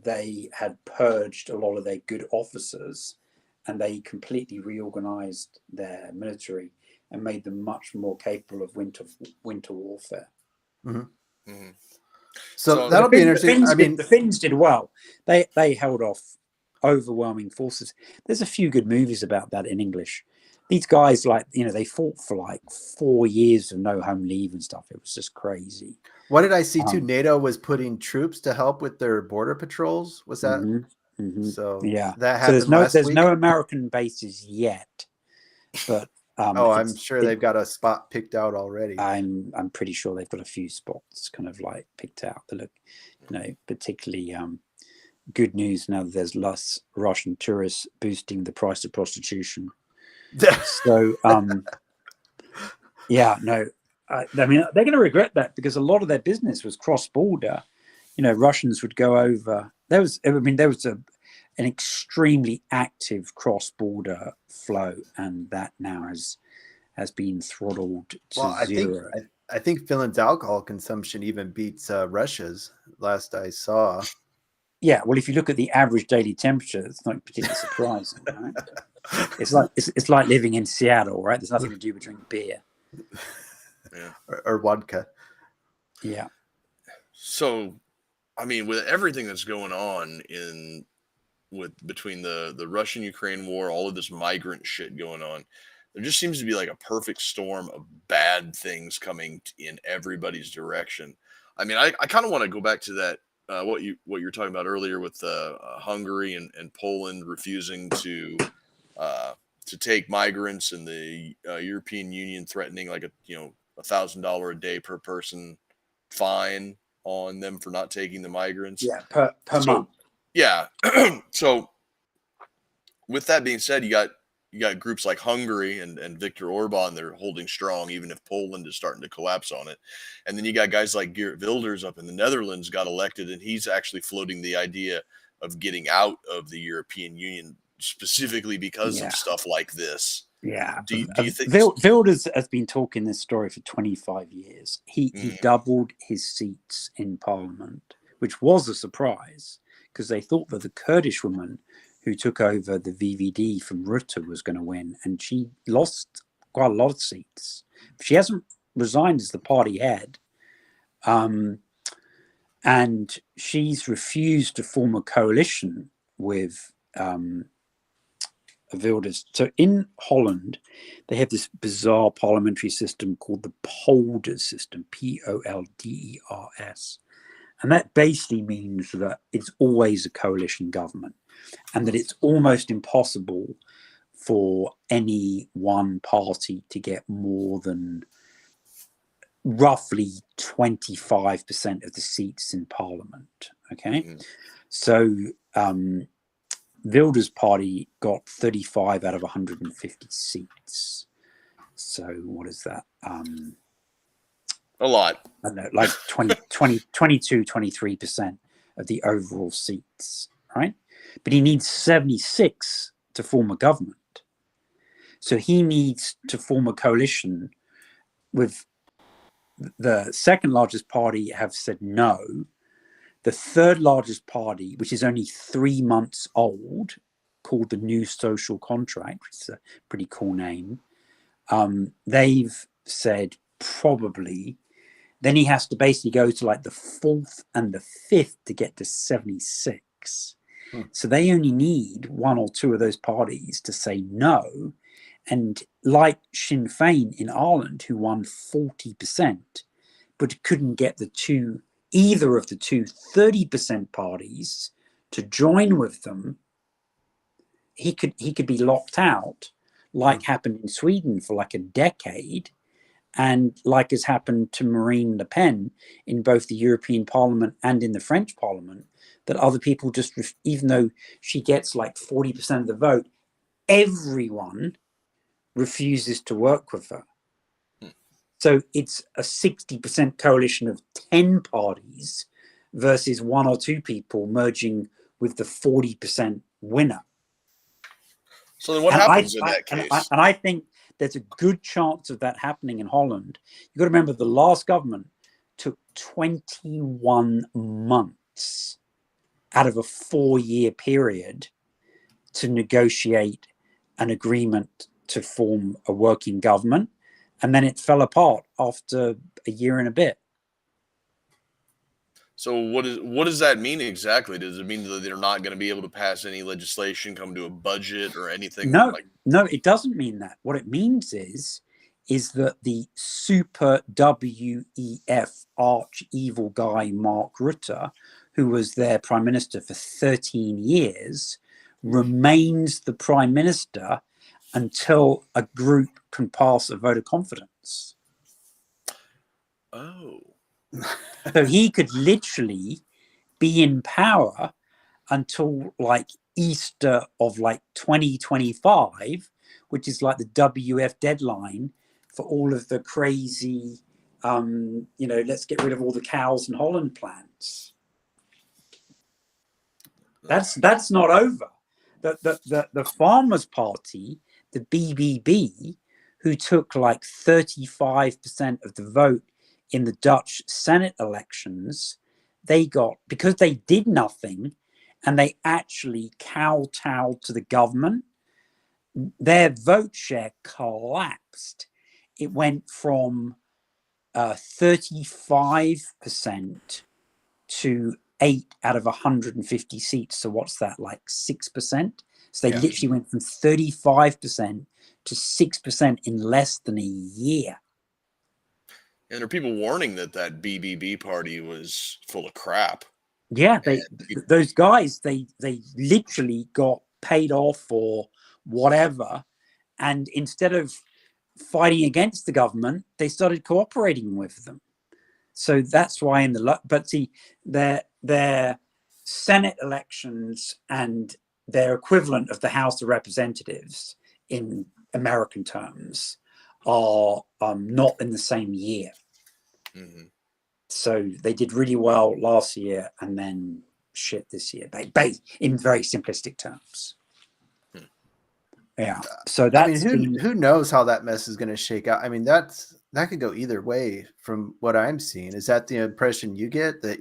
they had purged a lot of their good officers, and they completely reorganized their military and made them much more capable of winter warfare. So that'll be interesting. The Finns did well. They held off overwhelming forces. There's a few good movies about that in English. These guys, they fought for like 4 years of no home leave and stuff. It was just crazy. What did I see too? NATO was putting troops to help with their border patrols. Was that? So yeah, that happened. So there's no American bases yet, but I'm sure they've got a spot picked out already. I'm pretty sure they've got a few spots kind of like picked out that look, particularly good news now that there's less Russian tourists boosting the price of prostitution. So I mean, they're going to regret that because a lot of their business was cross-border. Russians would go over. There was an extremely active cross-border flow, and that now has been throttled to zero. I think Finland's alcohol consumption even beats Russia's. Last I saw. Yeah, well, if you look at the average daily temperature, it's not particularly surprising, right? It's like living in Seattle, right? There's nothing to do but drink beer. Yeah. Or vodka. Yeah. So, I mean, with everything that's going on between the Russian-Ukraine war, all of this migrant shit going on, there just seems to be like a perfect storm of bad things coming in everybody's direction. I mean, I kind of want to go back to that. What you were talking about earlier with Hungary and Poland refusing to take migrants, and the European Union threatening like $1,000 a day per person fine on them for not taking the migrants. Yeah, per month. Yeah. So with that being said, you got groups like Hungary and Viktor Orban. They're holding strong, even if Poland is starting to collapse on it. And then you got guys like Geert Wilders up in the Netherlands got elected, and he's actually floating the idea of getting out of the European Union specifically because of stuff like this. Yeah. Do you think Wilders has been talking this story for 25 years? He doubled his seats in Parliament, which was a surprise because they thought that the Kurdish woman who took over the VVD from Rutte was going to win, and she lost quite a lot of seats. She hasn't resigned as the party head, and she's refused to form a coalition with Wilders. So in Holland, they have this bizarre parliamentary system called the Polders system, Polders. And that basically means that it's always a coalition government, and that it's almost impossible for any one party to get more than roughly 25% of the seats in Parliament. Okay, so Wilders' party got 35 out of 150 seats. So what is that? A lot. I don't know, like 22, 23% of the overall seats, right? But he needs 76 to form a government. So he needs to form a coalition with the second largest party have said no. The third largest party, which is only 3 months old, called the New Social Contract, which is a pretty cool name, they've said probably. Then he has to basically go to like the fourth and the fifth to get to 76. So they only need one or two of those parties to say no. And like Sinn Féin in Ireland, who won 40%, but couldn't get either of the two 30% parties to join with them, he could be locked out, like happened in Sweden for like a decade. And like has happened to Marine Le Pen in both the European Parliament and in the French Parliament, that other people just, even though she gets like 40% of the vote, everyone refuses to work with her. So it's a 60% coalition of 10 parties versus one or two people merging with the 40% winner. So then what happens in that case? And I think there's a good chance of that happening in Holland. You've got to remember the last government took 21 months out of a 4-year period to negotiate an agreement to form a working government. And then it fell apart after a year and a bit. So what does that mean exactly? Does it mean that they're not going to be able to pass any legislation, come to a budget or anything? No, it doesn't mean that. What it means is that the super WEF arch evil guy, Mark Rutte, who was their prime minister for 13 years, remains the prime minister until a group can pass a vote of confidence. Oh. So he could literally be in power until like Easter of like 2025, which is like the WF deadline for all of the crazy, let's get rid of all the cows in Holland plans. That's not over. The Farmers' Party, the BBB, who took like 35% of the vote in the Dutch Senate elections, they got, because they did nothing and they actually kowtowed to the government, their vote share collapsed. It went from 35% to 8 out of 150 seats. So what's that, like 6%? So they literally went from 35% to 6% in less than a year. And there are people warning that BBB party was full of crap. Yeah, those guys, they literally got paid off or whatever, and instead of fighting against the government, they started cooperating with them. So that's why their Senate elections and their equivalent of the House of Representatives in American terms are not in the same year. Mm-hmm. So they did really well last year and then shit this year, in very simplistic terms. Yeah. So that's who knows how that mess is going to shake out? I mean, that could go either way from what I'm seeing. Is that the impression you get, that,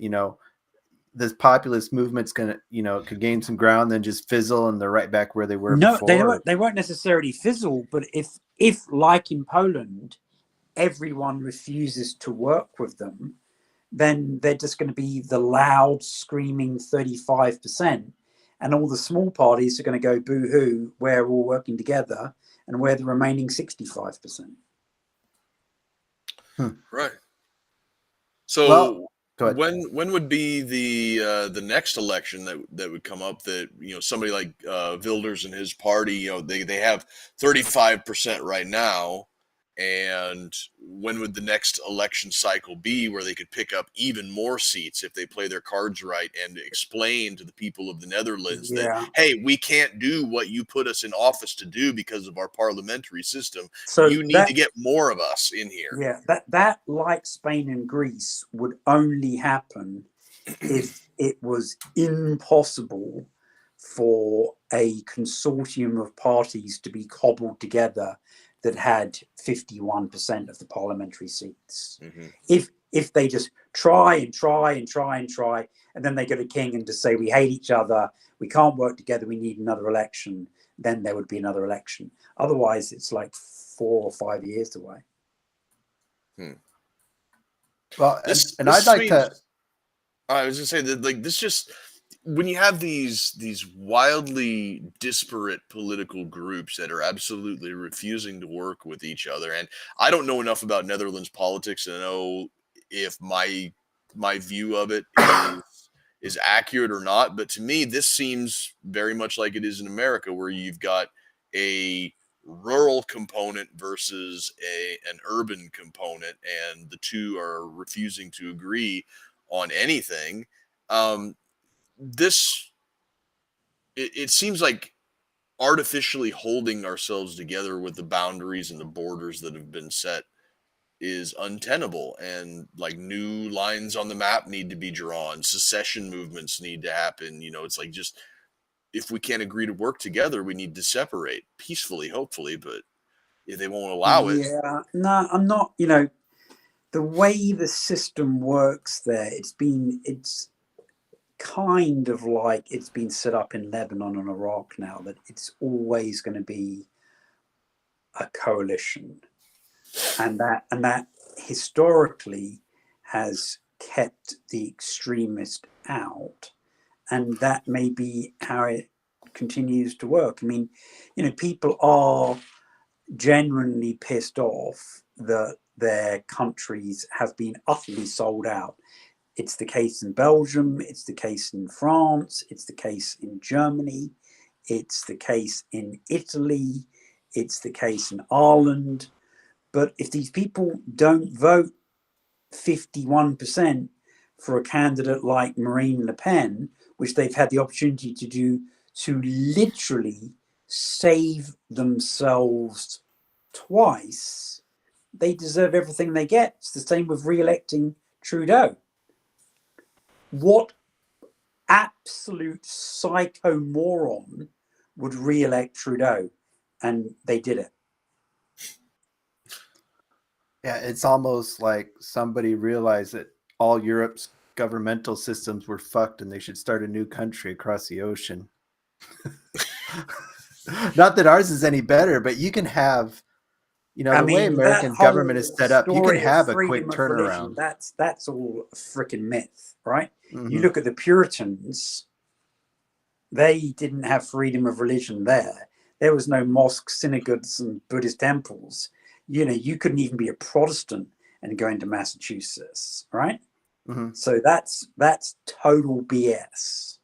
this populist movement's going to, could gain some ground, then just fizzle and they're right back where they were before? They won't necessarily fizzle, but if like in Poland, everyone refuses to work with them, then they're just going to be the loud, screaming 35%. And all the small parties are going to go boo-hoo, we're all working together, and we're the remaining 65%. Right. So Go ahead. When would be the next election that would come up that, somebody like Wilders and his party, they have 35% right now, and when would the next election cycle be where they could pick up even more seats if they play their cards right and explain to the people of the Netherlands that, hey, we can't do what you put us in office to do because of our parliamentary system. So you need to get more of us in here. Yeah, that like Spain and Greece would only happen if it was impossible for a consortium of parties to be cobbled together that had 51% of the parliamentary seats. Mm-hmm. If they just try, and then they go to king and just say, we hate each other, we can't work together, we need another election, then there would be another election. Otherwise, it's like 4 or 5 years away. Well, and I'd like to. I was going to say that, like, this just, when you have these wildly disparate political groups that are absolutely refusing to work with each other, and I don't know enough about Netherlands politics to know if my view of it is accurate or not, but to me, this seems very much like it is in America, where you've got a rural component versus an urban component, and the two are refusing to agree on anything. It seems like artificially holding ourselves together with the boundaries and the borders that have been set is untenable, and like new lines on the map need to be drawn, secession movements need to happen. It's like, just, if we can't agree to work together, we need to separate peacefully, hopefully, but if they won't allow it. Yeah, no, I'm not, the way the system works there, it's kind of like it's been set up in Lebanon and Iraq now, that it's always going to be a coalition, and that historically has kept the extremist out, and that may be how it continues to work. I mean, people are genuinely pissed off that their countries have been utterly sold out. It's the case in Belgium, it's the case in France, it's the case in Germany, it's the case in Italy, it's the case in Ireland. But if these people don't vote 51% for a candidate like Marine Le Pen, which they've had the opportunity to do, to literally save themselves twice, they deserve everything they get. It's the same with re-electing Trudeau. What absolute psycho moron would re-elect Trudeau? And they did it. Yeah, it's almost like somebody realized that all Europe's governmental systems were fucked and they should start a new country across the ocean. Not that ours is any better, but you can have, the way American government is set up, you can have a quick turnaround. That's all a freaking myth, right? Mm-hmm. You look at the Puritans, they didn't have freedom of religion there. There was no mosques, synagogues, and Buddhist temples. You couldn't even be a Protestant and go into Massachusetts, right? Mm-hmm. So that's total BS.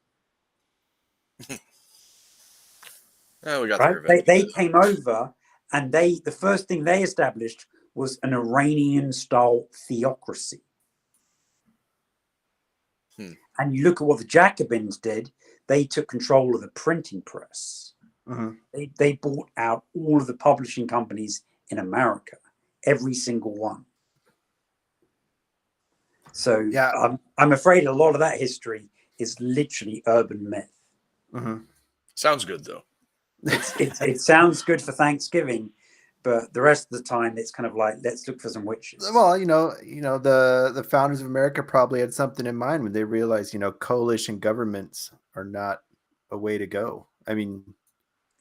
Yeah, we got right? They came over, and the first thing they established was an Iranian-style theocracy. And you look at what the Jacobins did; they took control of the printing press. Mm-hmm. They bought out all of the publishing companies in America, every single one. So yeah, I'm afraid a lot of that history is literally urban myth. Mm-hmm. Sounds good though. It sounds good for Thanksgiving, but the rest of the time it's kind of like, let's look for some witches. Well, the founders of America probably had something in mind when they realized, coalition governments are not a way to go. I mean,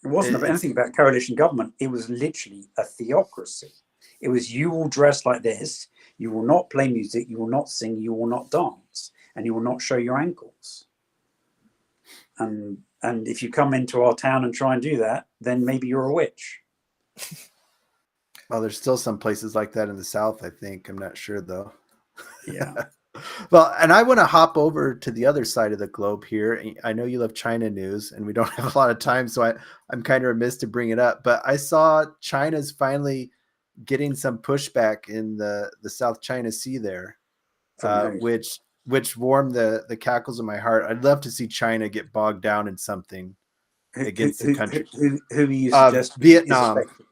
it wasn't anything about coalition government. It was literally a theocracy. It was, you will dress like this, you will not play music, you will not sing, you will not dance, and you will not show your ankles. And if you come into our town and try and do that, then maybe you're a witch. Well, there's still some places like that in the South, I think. I'm not sure, though. Yeah. Well, and I want to hop over to the other side of the globe here. I know you love China news, and we don't have a lot of time, so I'm kind of remiss to bring it up. But I saw China's finally getting some pushback in the South China Sea there, From who? which warmed the cackles of my heart. I'd love to see China get bogged down in something Who, who, against the who, country. who are you suggesting is Vietnam. affected?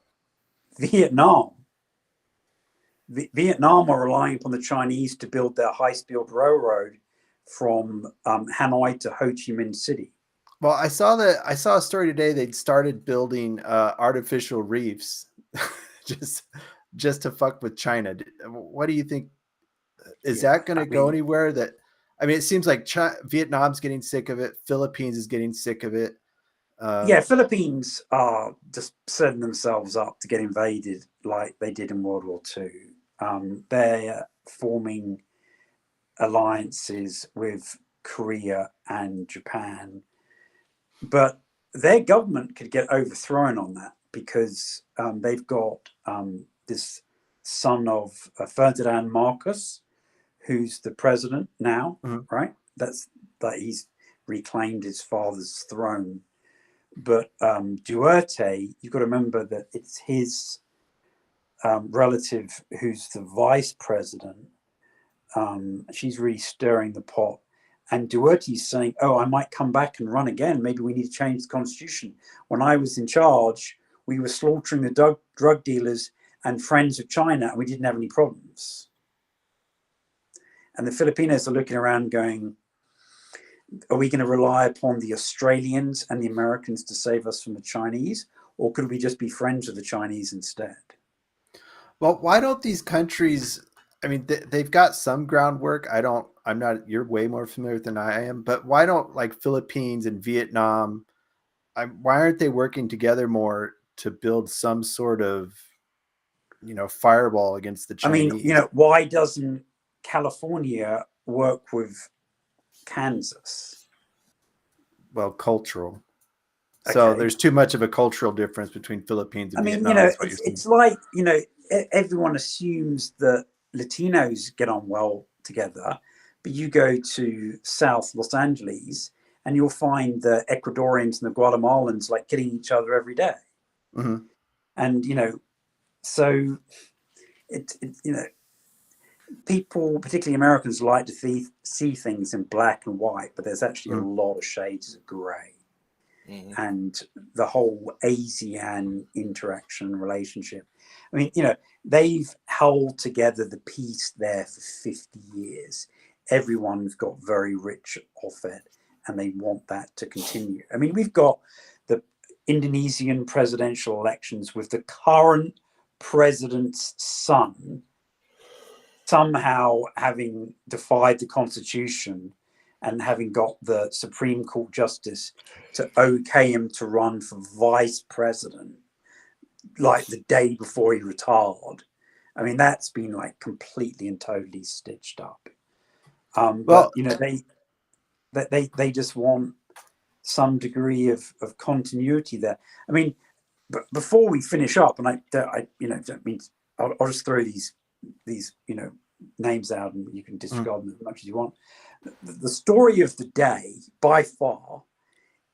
Vietnam. Vietnam are relying upon the Chinese to build their high-speed railroad from Hanoi to Ho Chi Minh City. Well, I saw a story today. They'd started building artificial reefs just to fuck with China. What do you think? Is that going to go anywhere? That, I mean, it seems like Vietnam's getting sick of it. Philippines is getting sick of it. Philippines are just setting themselves up to get invaded like they did in World War II. They're forming alliances with Korea and Japan, but their government could get overthrown on that because they've got this son of Ferdinand Marcos, who's the president now, right? That he's reclaimed his father's throne. But Duterte, you've got to remember that it's his relative who's the vice president. She's really stirring the pot. And Duterte's saying, oh, I might come back and run again. Maybe we need to change the constitution. When I was in charge, we were slaughtering the drug dealers and friends of China, and we didn't have any problems. And the Filipinos are looking around going, are we going to rely upon the Australians and the Americans to save us from the Chinese? Or could we just be friends with the Chinese instead? Well, why don't these countries, I mean, they've got some groundwork. You're way more familiar than I am, but why don't like Philippines and Vietnam, why aren't they working together more to build some sort of, firewall against the Chinese? I mean, why doesn't California work with Kansas? Well, cultural. So there's too much of a cultural difference between Philippines and Vietnam. It's like, everyone assumes that Latinos get on well together, but you go to South Los Angeles and you'll find the Ecuadorians and the Guatemalans like killing each other every day. Mm-hmm. And, so people, particularly Americans, like to see things in black and white, but there's actually a lot of shades of gray. Mm-hmm. And the whole ASEAN interaction relationship. I mean, they've held together the peace there for 50 years. Everyone's got very rich off it, and they want that to continue. I mean, we've got the Indonesian presidential elections with the current president's son somehow having defied the Constitution and having got the Supreme Court justice to okay him to run for vice president, like the day before he retired. I mean, that's been like completely and totally stitched up. But they just want some degree of continuity there. I mean, but before we finish up, and I'll just throw these names out, and you can disregard them as much as you want. The story of the day, by far,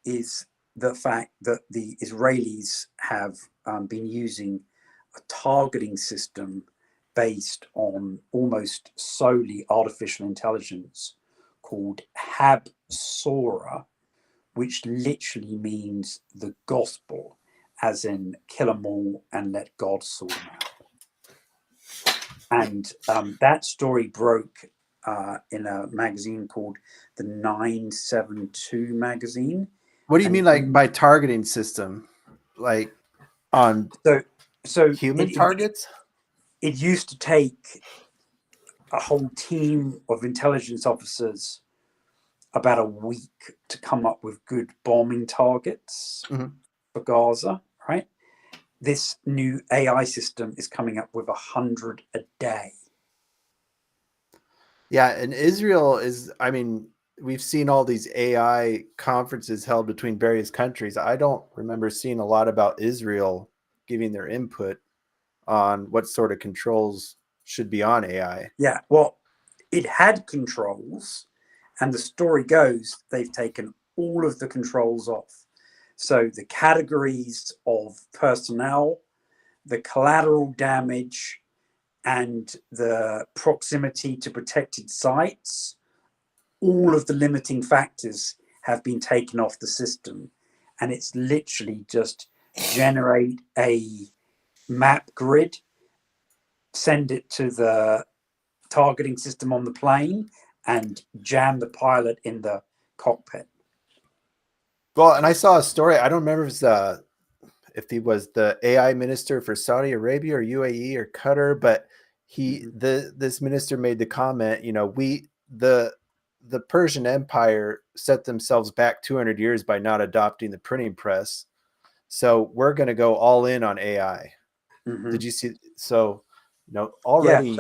is the fact that the Israelis have been using a targeting system based on almost solely artificial intelligence called Hab-Sora, which literally means the gospel, as in kill them all and let God sort them out. And that story broke in a magazine called the 972 magazine. What do you mean, like by targeting system? Like on so human targets? It used to take a whole team of intelligence officers about a week to come up with good bombing targets for Gaza, right? This new AI system is coming up with 100 a day. Yeah, and Israel is, I mean, we've seen all these AI conferences held between various countries. I don't remember seeing a lot about Israel giving their input on what sort of controls should be on AI. Yeah, well, it had controls, and the story goes they've taken all of the controls off. So the categories of personnel, the collateral damage, and the proximity to protected sites, all of the limiting factors have been taken off the system. And it's literally just generate a map grid, send it to the targeting system on the plane, and jam the pilot in the cockpit. Well, and I saw a story. I don't remember if he was the AI minister for Saudi Arabia or UAE or Qatar, but this minister made the comment, you know, the Persian Empire set themselves back 200 years by not adopting the printing press. So we're going to go all in on AI. Did you see? So, you know, already.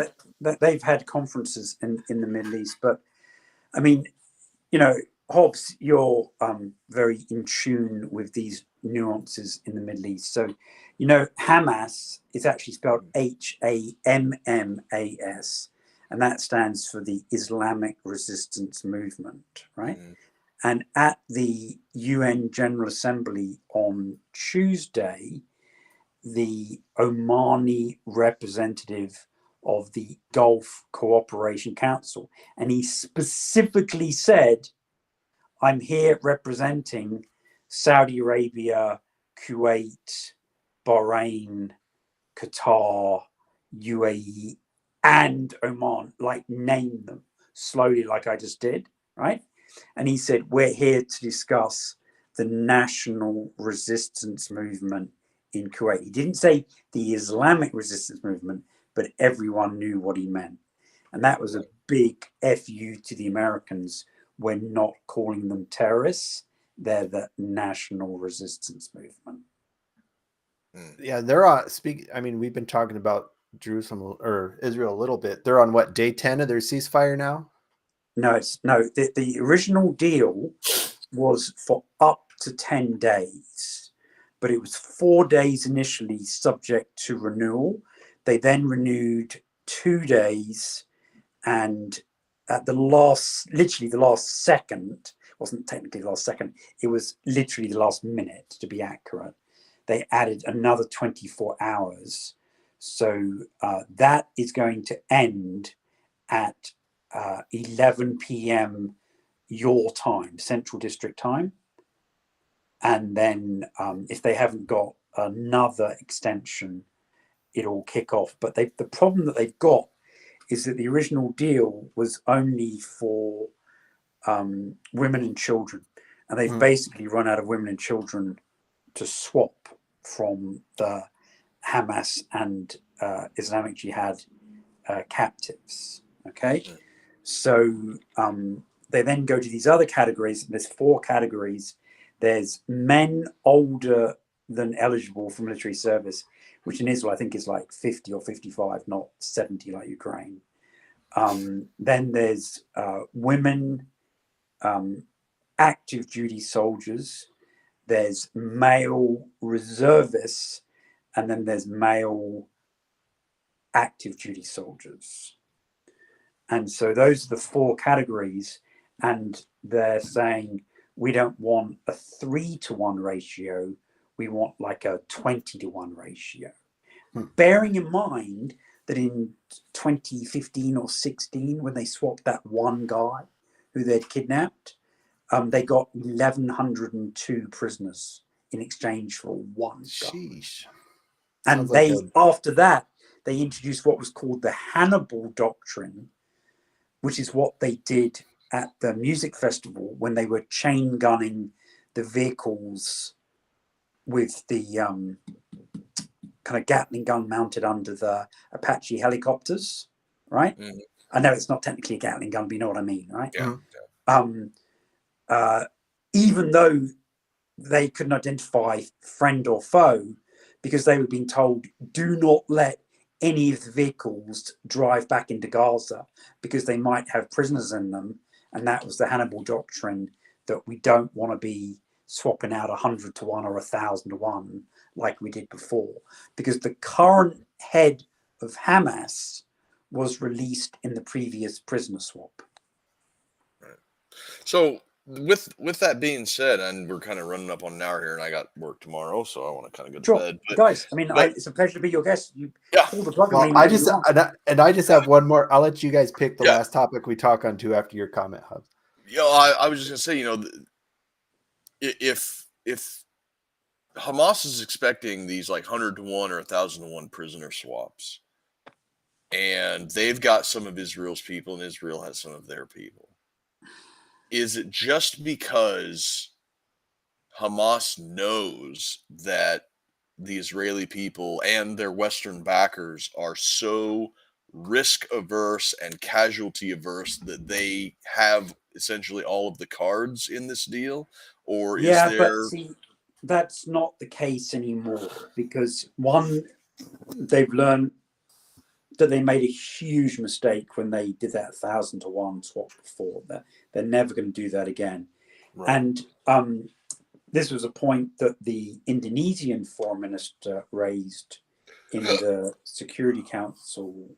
Yeah, they've had conferences in the Middle East, but I mean, you know, Hobbs, you're very in tune with these nuances in the Middle East. So, you know, Hamas is actually spelled Hammas, and that stands for the Islamic Resistance Movement, right? And at the UN General Assembly on Tuesday, the Omani representative of the Gulf Cooperation Council, and he specifically said, I'm here representing Saudi Arabia, Kuwait, Bahrain, Qatar, UAE, and Oman, like name them slowly, like I just did, right? And he said, we're here to discuss the national resistance movement in Kuwait. He didn't say the Islamic resistance movement, but everyone knew what he meant. And that was a big FU to the Americans. We're not calling them terrorists. They're the national resistance movement. Yeah, they're on I mean, we've been talking about Jerusalem or Israel a little bit. They're on what, day 10 of their ceasefire now? No, the original deal was for up to 10 days, but it was 4 days initially subject to renewal. They then renewed 2 days, and at literally the last second, wasn't technically the last second, it was literally the last minute to be accurate. They added another 24 hours. So that is going to end at 11 p.m. your time, Central District time. And then if they haven't got another extension, it'll kick off. But the problem that they've got is that the original deal was only for women and children. And they've basically run out of women and children to swap from the Hamas and Islamic Jihad captives. Okay. So they then go to these other categories. There's 4 categories. There's men older than eligible for military service, which in Israel I think is like 50 or 55, not 70 like Ukraine. Then there's women, active duty soldiers. There's male reservists, and then there's male active duty soldiers. And so those are the 4 categories, and they're saying we don't want a 3-to-1 ratio, we want like a 20-to-1 ratio. Bearing in mind that in 2015 or 16, when they swapped that one guy who they'd kidnapped, they got 1,102 prisoners in exchange for one guy. Sheesh. And after that, they introduced what was called the Hannibal Doctrine, which is what they did at the music festival when they were chain gunning the vehicles with the kind of Gatling gun mounted under the Apache helicopters, right? I know it's not technically a Gatling gun, but you know what I mean, right? Even though they couldn't identify friend or foe, because they were being told, do not let any of the vehicles drive back into Gaza because they might have prisoners in them. And that was the Hannibal Doctrine, that we don't want to be swapping out 100-to-1 or 1,000-to-1 like we did before. Because the current head of Hamas was released in the previous prisoner swap. So with that being said, and we're kind of running up on an hour here, and I got work tomorrow, so I want to kind of go to Sure, bed. But, guys. I mean, but it's a pleasure to be your guest. You yeah, pull the plug on Well, me I whenever just you want. and I just have one more. I'll let you guys pick the Yeah. last topic we talk on to after your comment, Hobbs. I was just gonna say, if Hamas is expecting these like 100-to-1 or 1,000-to-1 prisoner swaps, and they've got some of Israel's people, and Israel has some of their people, is it just because Hamas knows that the Israeli people and their Western backers are so risk averse and casualty averse that they have essentially all of the cards in this deal? Or is Yeah, but there. see, that's not the case anymore, because one, they've learned that they made a huge mistake when they did that 1,000-to-1 swap before. They're never going to do that again. Right. And this was a point that the Indonesian foreign minister raised in the Security Council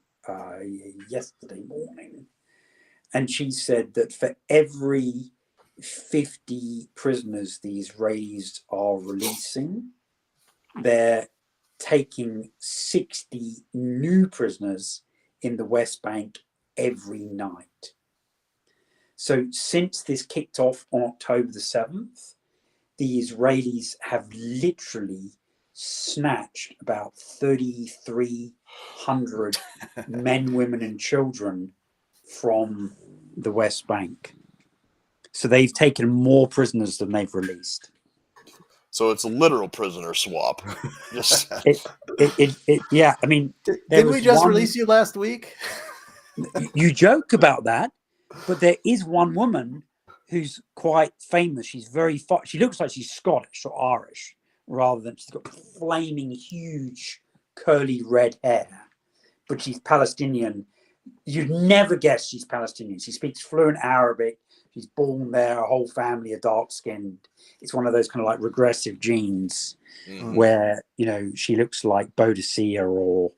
yesterday morning. And she said that for every 50 prisoners the Israelis are releasing, they're taking 60 new prisoners in the West Bank every night. So since this kicked off on October the 7th, the Israelis have literally snatched about 3,300 men, women, and children from the West Bank. So they've taken more prisoners than they've released. So it's a literal prisoner swap. Just Yeah, I mean, Didn't we just release you last week? You joke about that, but there is one woman who's quite famous. She's very she looks like she's Scottish or Irish, rather than she's got flaming huge curly red hair, but she's Palestinian. You'd never guess she's Palestinian. She speaks fluent Arabic. She's born there. Her whole family are dark skinned. It's one of those kind of like regressive genes where, she looks like Boadicea or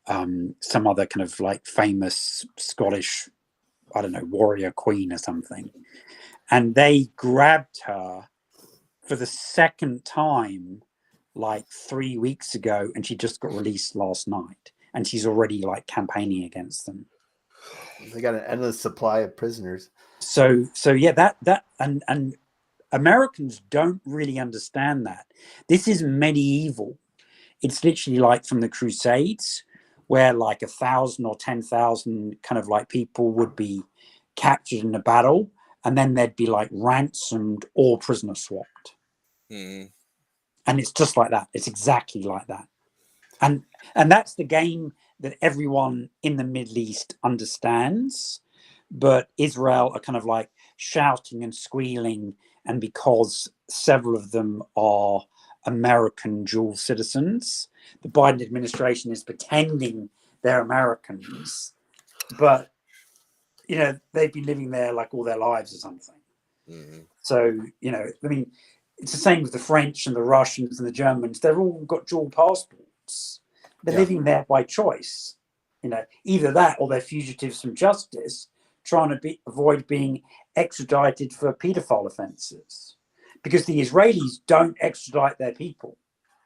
some other kind of like famous Scottish, I don't know, warrior queen or something. And they grabbed her for the second time like 3 weeks ago, and she just got released last night. And she's already like campaigning against them. They got an endless supply of prisoners. So yeah, that and Americans don't really understand that. This is medieval. It's literally like from the Crusades, where like 1,000 or 10,000 kind of like people would be captured in a battle, and then they'd be like ransomed or prisoner swapped. Mm-hmm. And it's just like that. It's exactly like that. And that's the game that everyone in the Middle East understands. But Israel are kind of like shouting and squealing. And because several of them are American dual citizens, the Biden administration is pretending they're Americans. But, they've been living there like all their lives or something. Mm-hmm. So, I mean, it's the same with the French and the Russians and the Germans. They've all got dual passports. They're living there by choice. Either that or they're fugitives from justice, trying to avoid being extradited for paedophile offences. Because the Israelis don't extradite their people.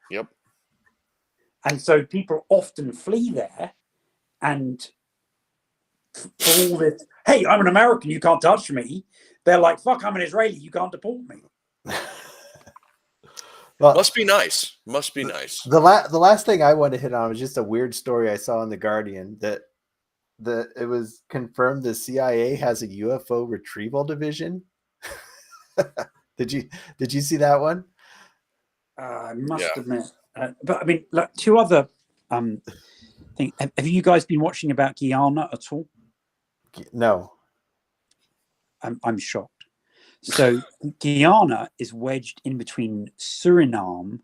Yep. And so people often flee there, and for all this, hey, I'm an American, you can't touch me. They're like, fuck, I'm an Israeli, you can't deport me. Well, must be nice. Must be nice. The last thing I wanted to hit on was just a weird story I saw in The Guardian that it was confirmed the CIA has a UFO retrieval division. Did you see that one? I must admit, but I mean, like two other things. Have you guys been watching about Guyana at all? No. I'm shocked. So Guyana is wedged in between Suriname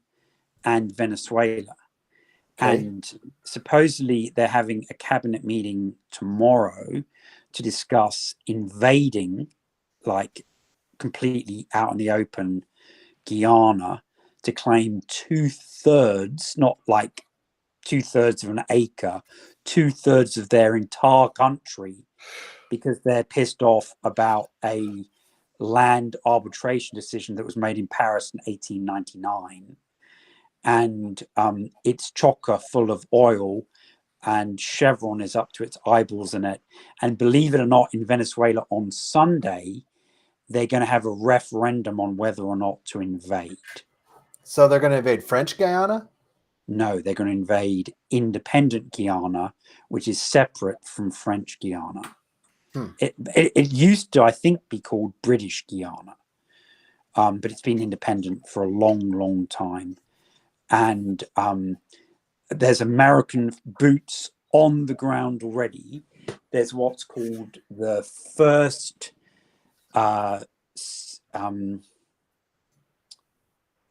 and Venezuela. Okay. And supposedly they're having a cabinet meeting tomorrow to discuss invading, like completely out in the open, Guyana, to claim 2/3, not like 2/3 of an acre, 2/3 of their entire country because they're pissed off about a land arbitration decision that was made in Paris in 1899. And it's chocker full of oil, and Chevron is up to its eyeballs in it. And believe it or not, in Venezuela on Sunday, they're going to have a referendum on whether or not to invade. So they're going to invade French Guyana? No, they're going to invade independent Guyana, which is separate from French Guyana. It used to, I think, be called British Guyana, but it's been independent for a long, long time. And there's American boots on the ground already. There's what's called the first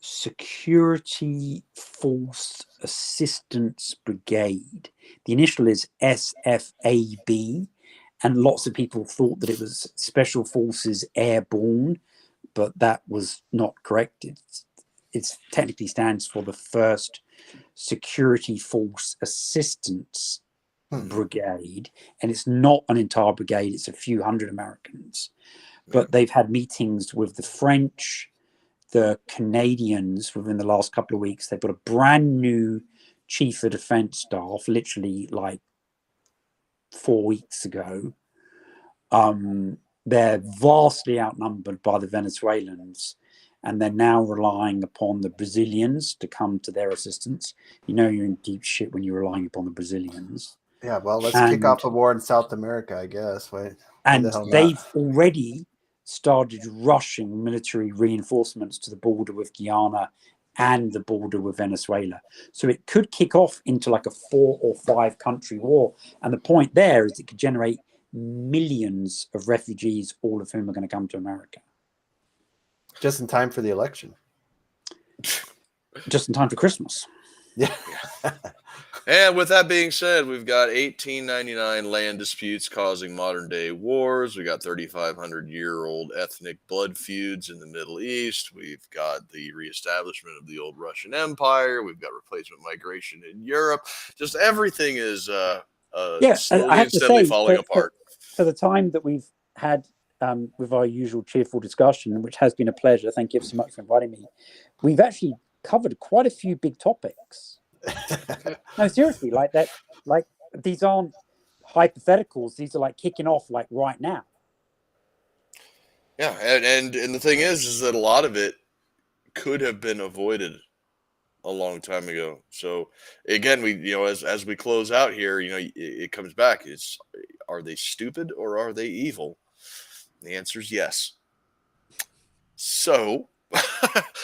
Security Force Assistance Brigade. The initial is SFAB, and lots of people thought that it was Special Forces Airborne, but that was not correct. It technically stands for the First Security Force Assistance Brigade, and it's not an entire brigade, it's a few hundred Americans. But they've had meetings with the French, the Canadians within the last couple of weeks. They've got a brand new chief of defense staff, literally like 4 weeks ago. They're vastly outnumbered by the Venezuelans, and they're now relying upon the Brazilians to come to their assistance. You know you're in deep shit when you're relying upon the Brazilians. Yeah, well, let's kick off a war in South America, I guess. And they've already started rushing military reinforcements to the border with Guyana and the border with Venezuela. So it could kick off into like a 4 or 5 country war. And the point there is it could generate millions of refugees, all of whom are going to come to America. Just in time for the election. Just in time for Christmas. Yeah. And with that being said, we've got 1899 land disputes causing modern day wars. We got 3,500-year-old ethnic blood feuds in the Middle East. We've got the reestablishment of the old Russian Empire. We've got replacement migration in Europe. Just everything is slowly and steadily falling apart. For the time that we've had with our usual cheerful discussion, which has been a pleasure, thank you so much for inviting me, we've actually covered quite a few big topics. No, seriously, like that, like these aren't hypotheticals. These are like kicking off like right now. Yeah, and the thing is that a lot of it could have been avoided a long time ago. So again, we as we close out here, it comes back. Are they stupid or are they evil? The answer is yes. So I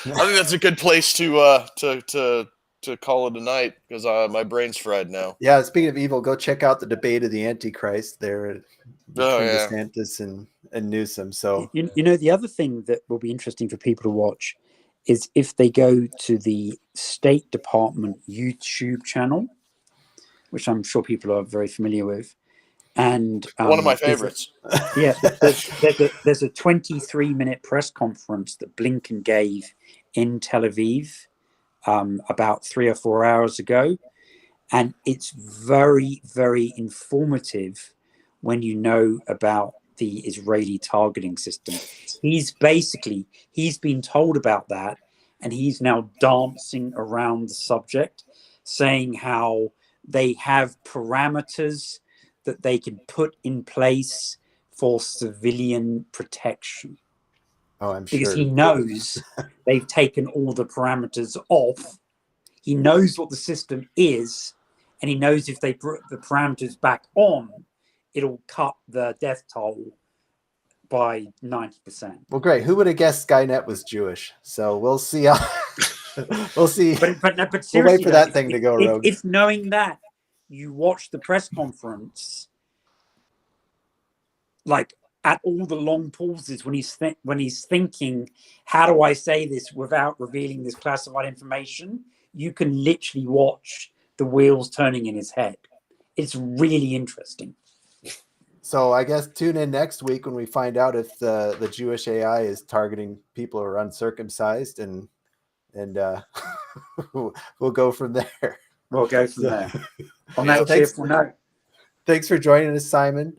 think that's a good place to call it a night, because my brain's fried now. Yeah, speaking of evil, go check out the debate of the Antichrist there between DeSantis and Newsom. So the other thing that will be interesting for people to watch is if they go to the State Department YouTube channel, which I'm sure people are very familiar with. And one of my favorites. There's a 23-minute press conference that Blinken gave in Tel Aviv about 3 or 4 hours ago, and it's very, very informative when you know about the Israeli targeting system. He's been told about that, and he's now dancing around the subject, saying how they have parameters that they can put in place for civilian protection. Oh, I'm sure. Because he knows they've taken all the parameters off. He knows what the system is, and he knows if they put the parameters back on, it'll cut the death toll by 90%. Well, great. Who would have guessed Skynet was Jewish? So we'll see how we'll see. But we'll wait for that thing to go rogue. If knowing that, you watch the press conference, like at all the long pauses when he's thinking, how do I say this without revealing this classified information? You can literally watch the wheels turning in his head. It's really interesting. So I guess tune in next week when we find out if the Jewish AI is targeting people who are uncircumcised, and we'll go from there. We'll go from there. On Yeah, that thanks. cheerful note. Thanks for joining us, Simon.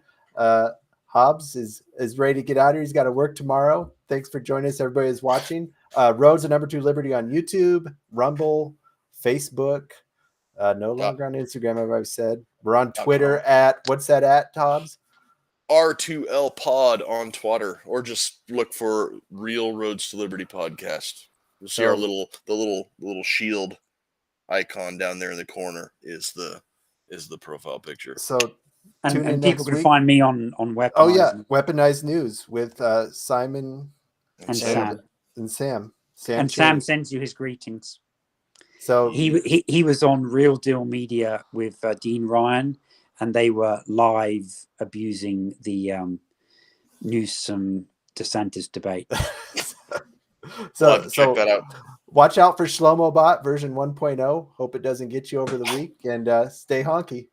Hobbs is ready to get out of here. He's got to work tomorrow. Thanks for joining us, everybody who's watching. Roads to Number 2 Liberty on YouTube, Rumble, Facebook. No longer on Instagram, as I've said. We're on Twitter at, what's that at, Hobbs? R2L Pod on Twitter, or just look for Real Roads to Liberty podcast. You'll see our little shield icon down there in the corner is the profile picture. So tune in And people next can week. find me on Weaponized. Oh yeah, Weaponized News with Simon and Sam. and Sam. And Sam sends you his greetings. So he was on Real Deal Media with Dean Ryan, and they were live abusing the Newsom DeSantis debate. so check that out. Watch out for Shlomo Bot version 1.0. Hope it doesn't get you over the week, and stay honky.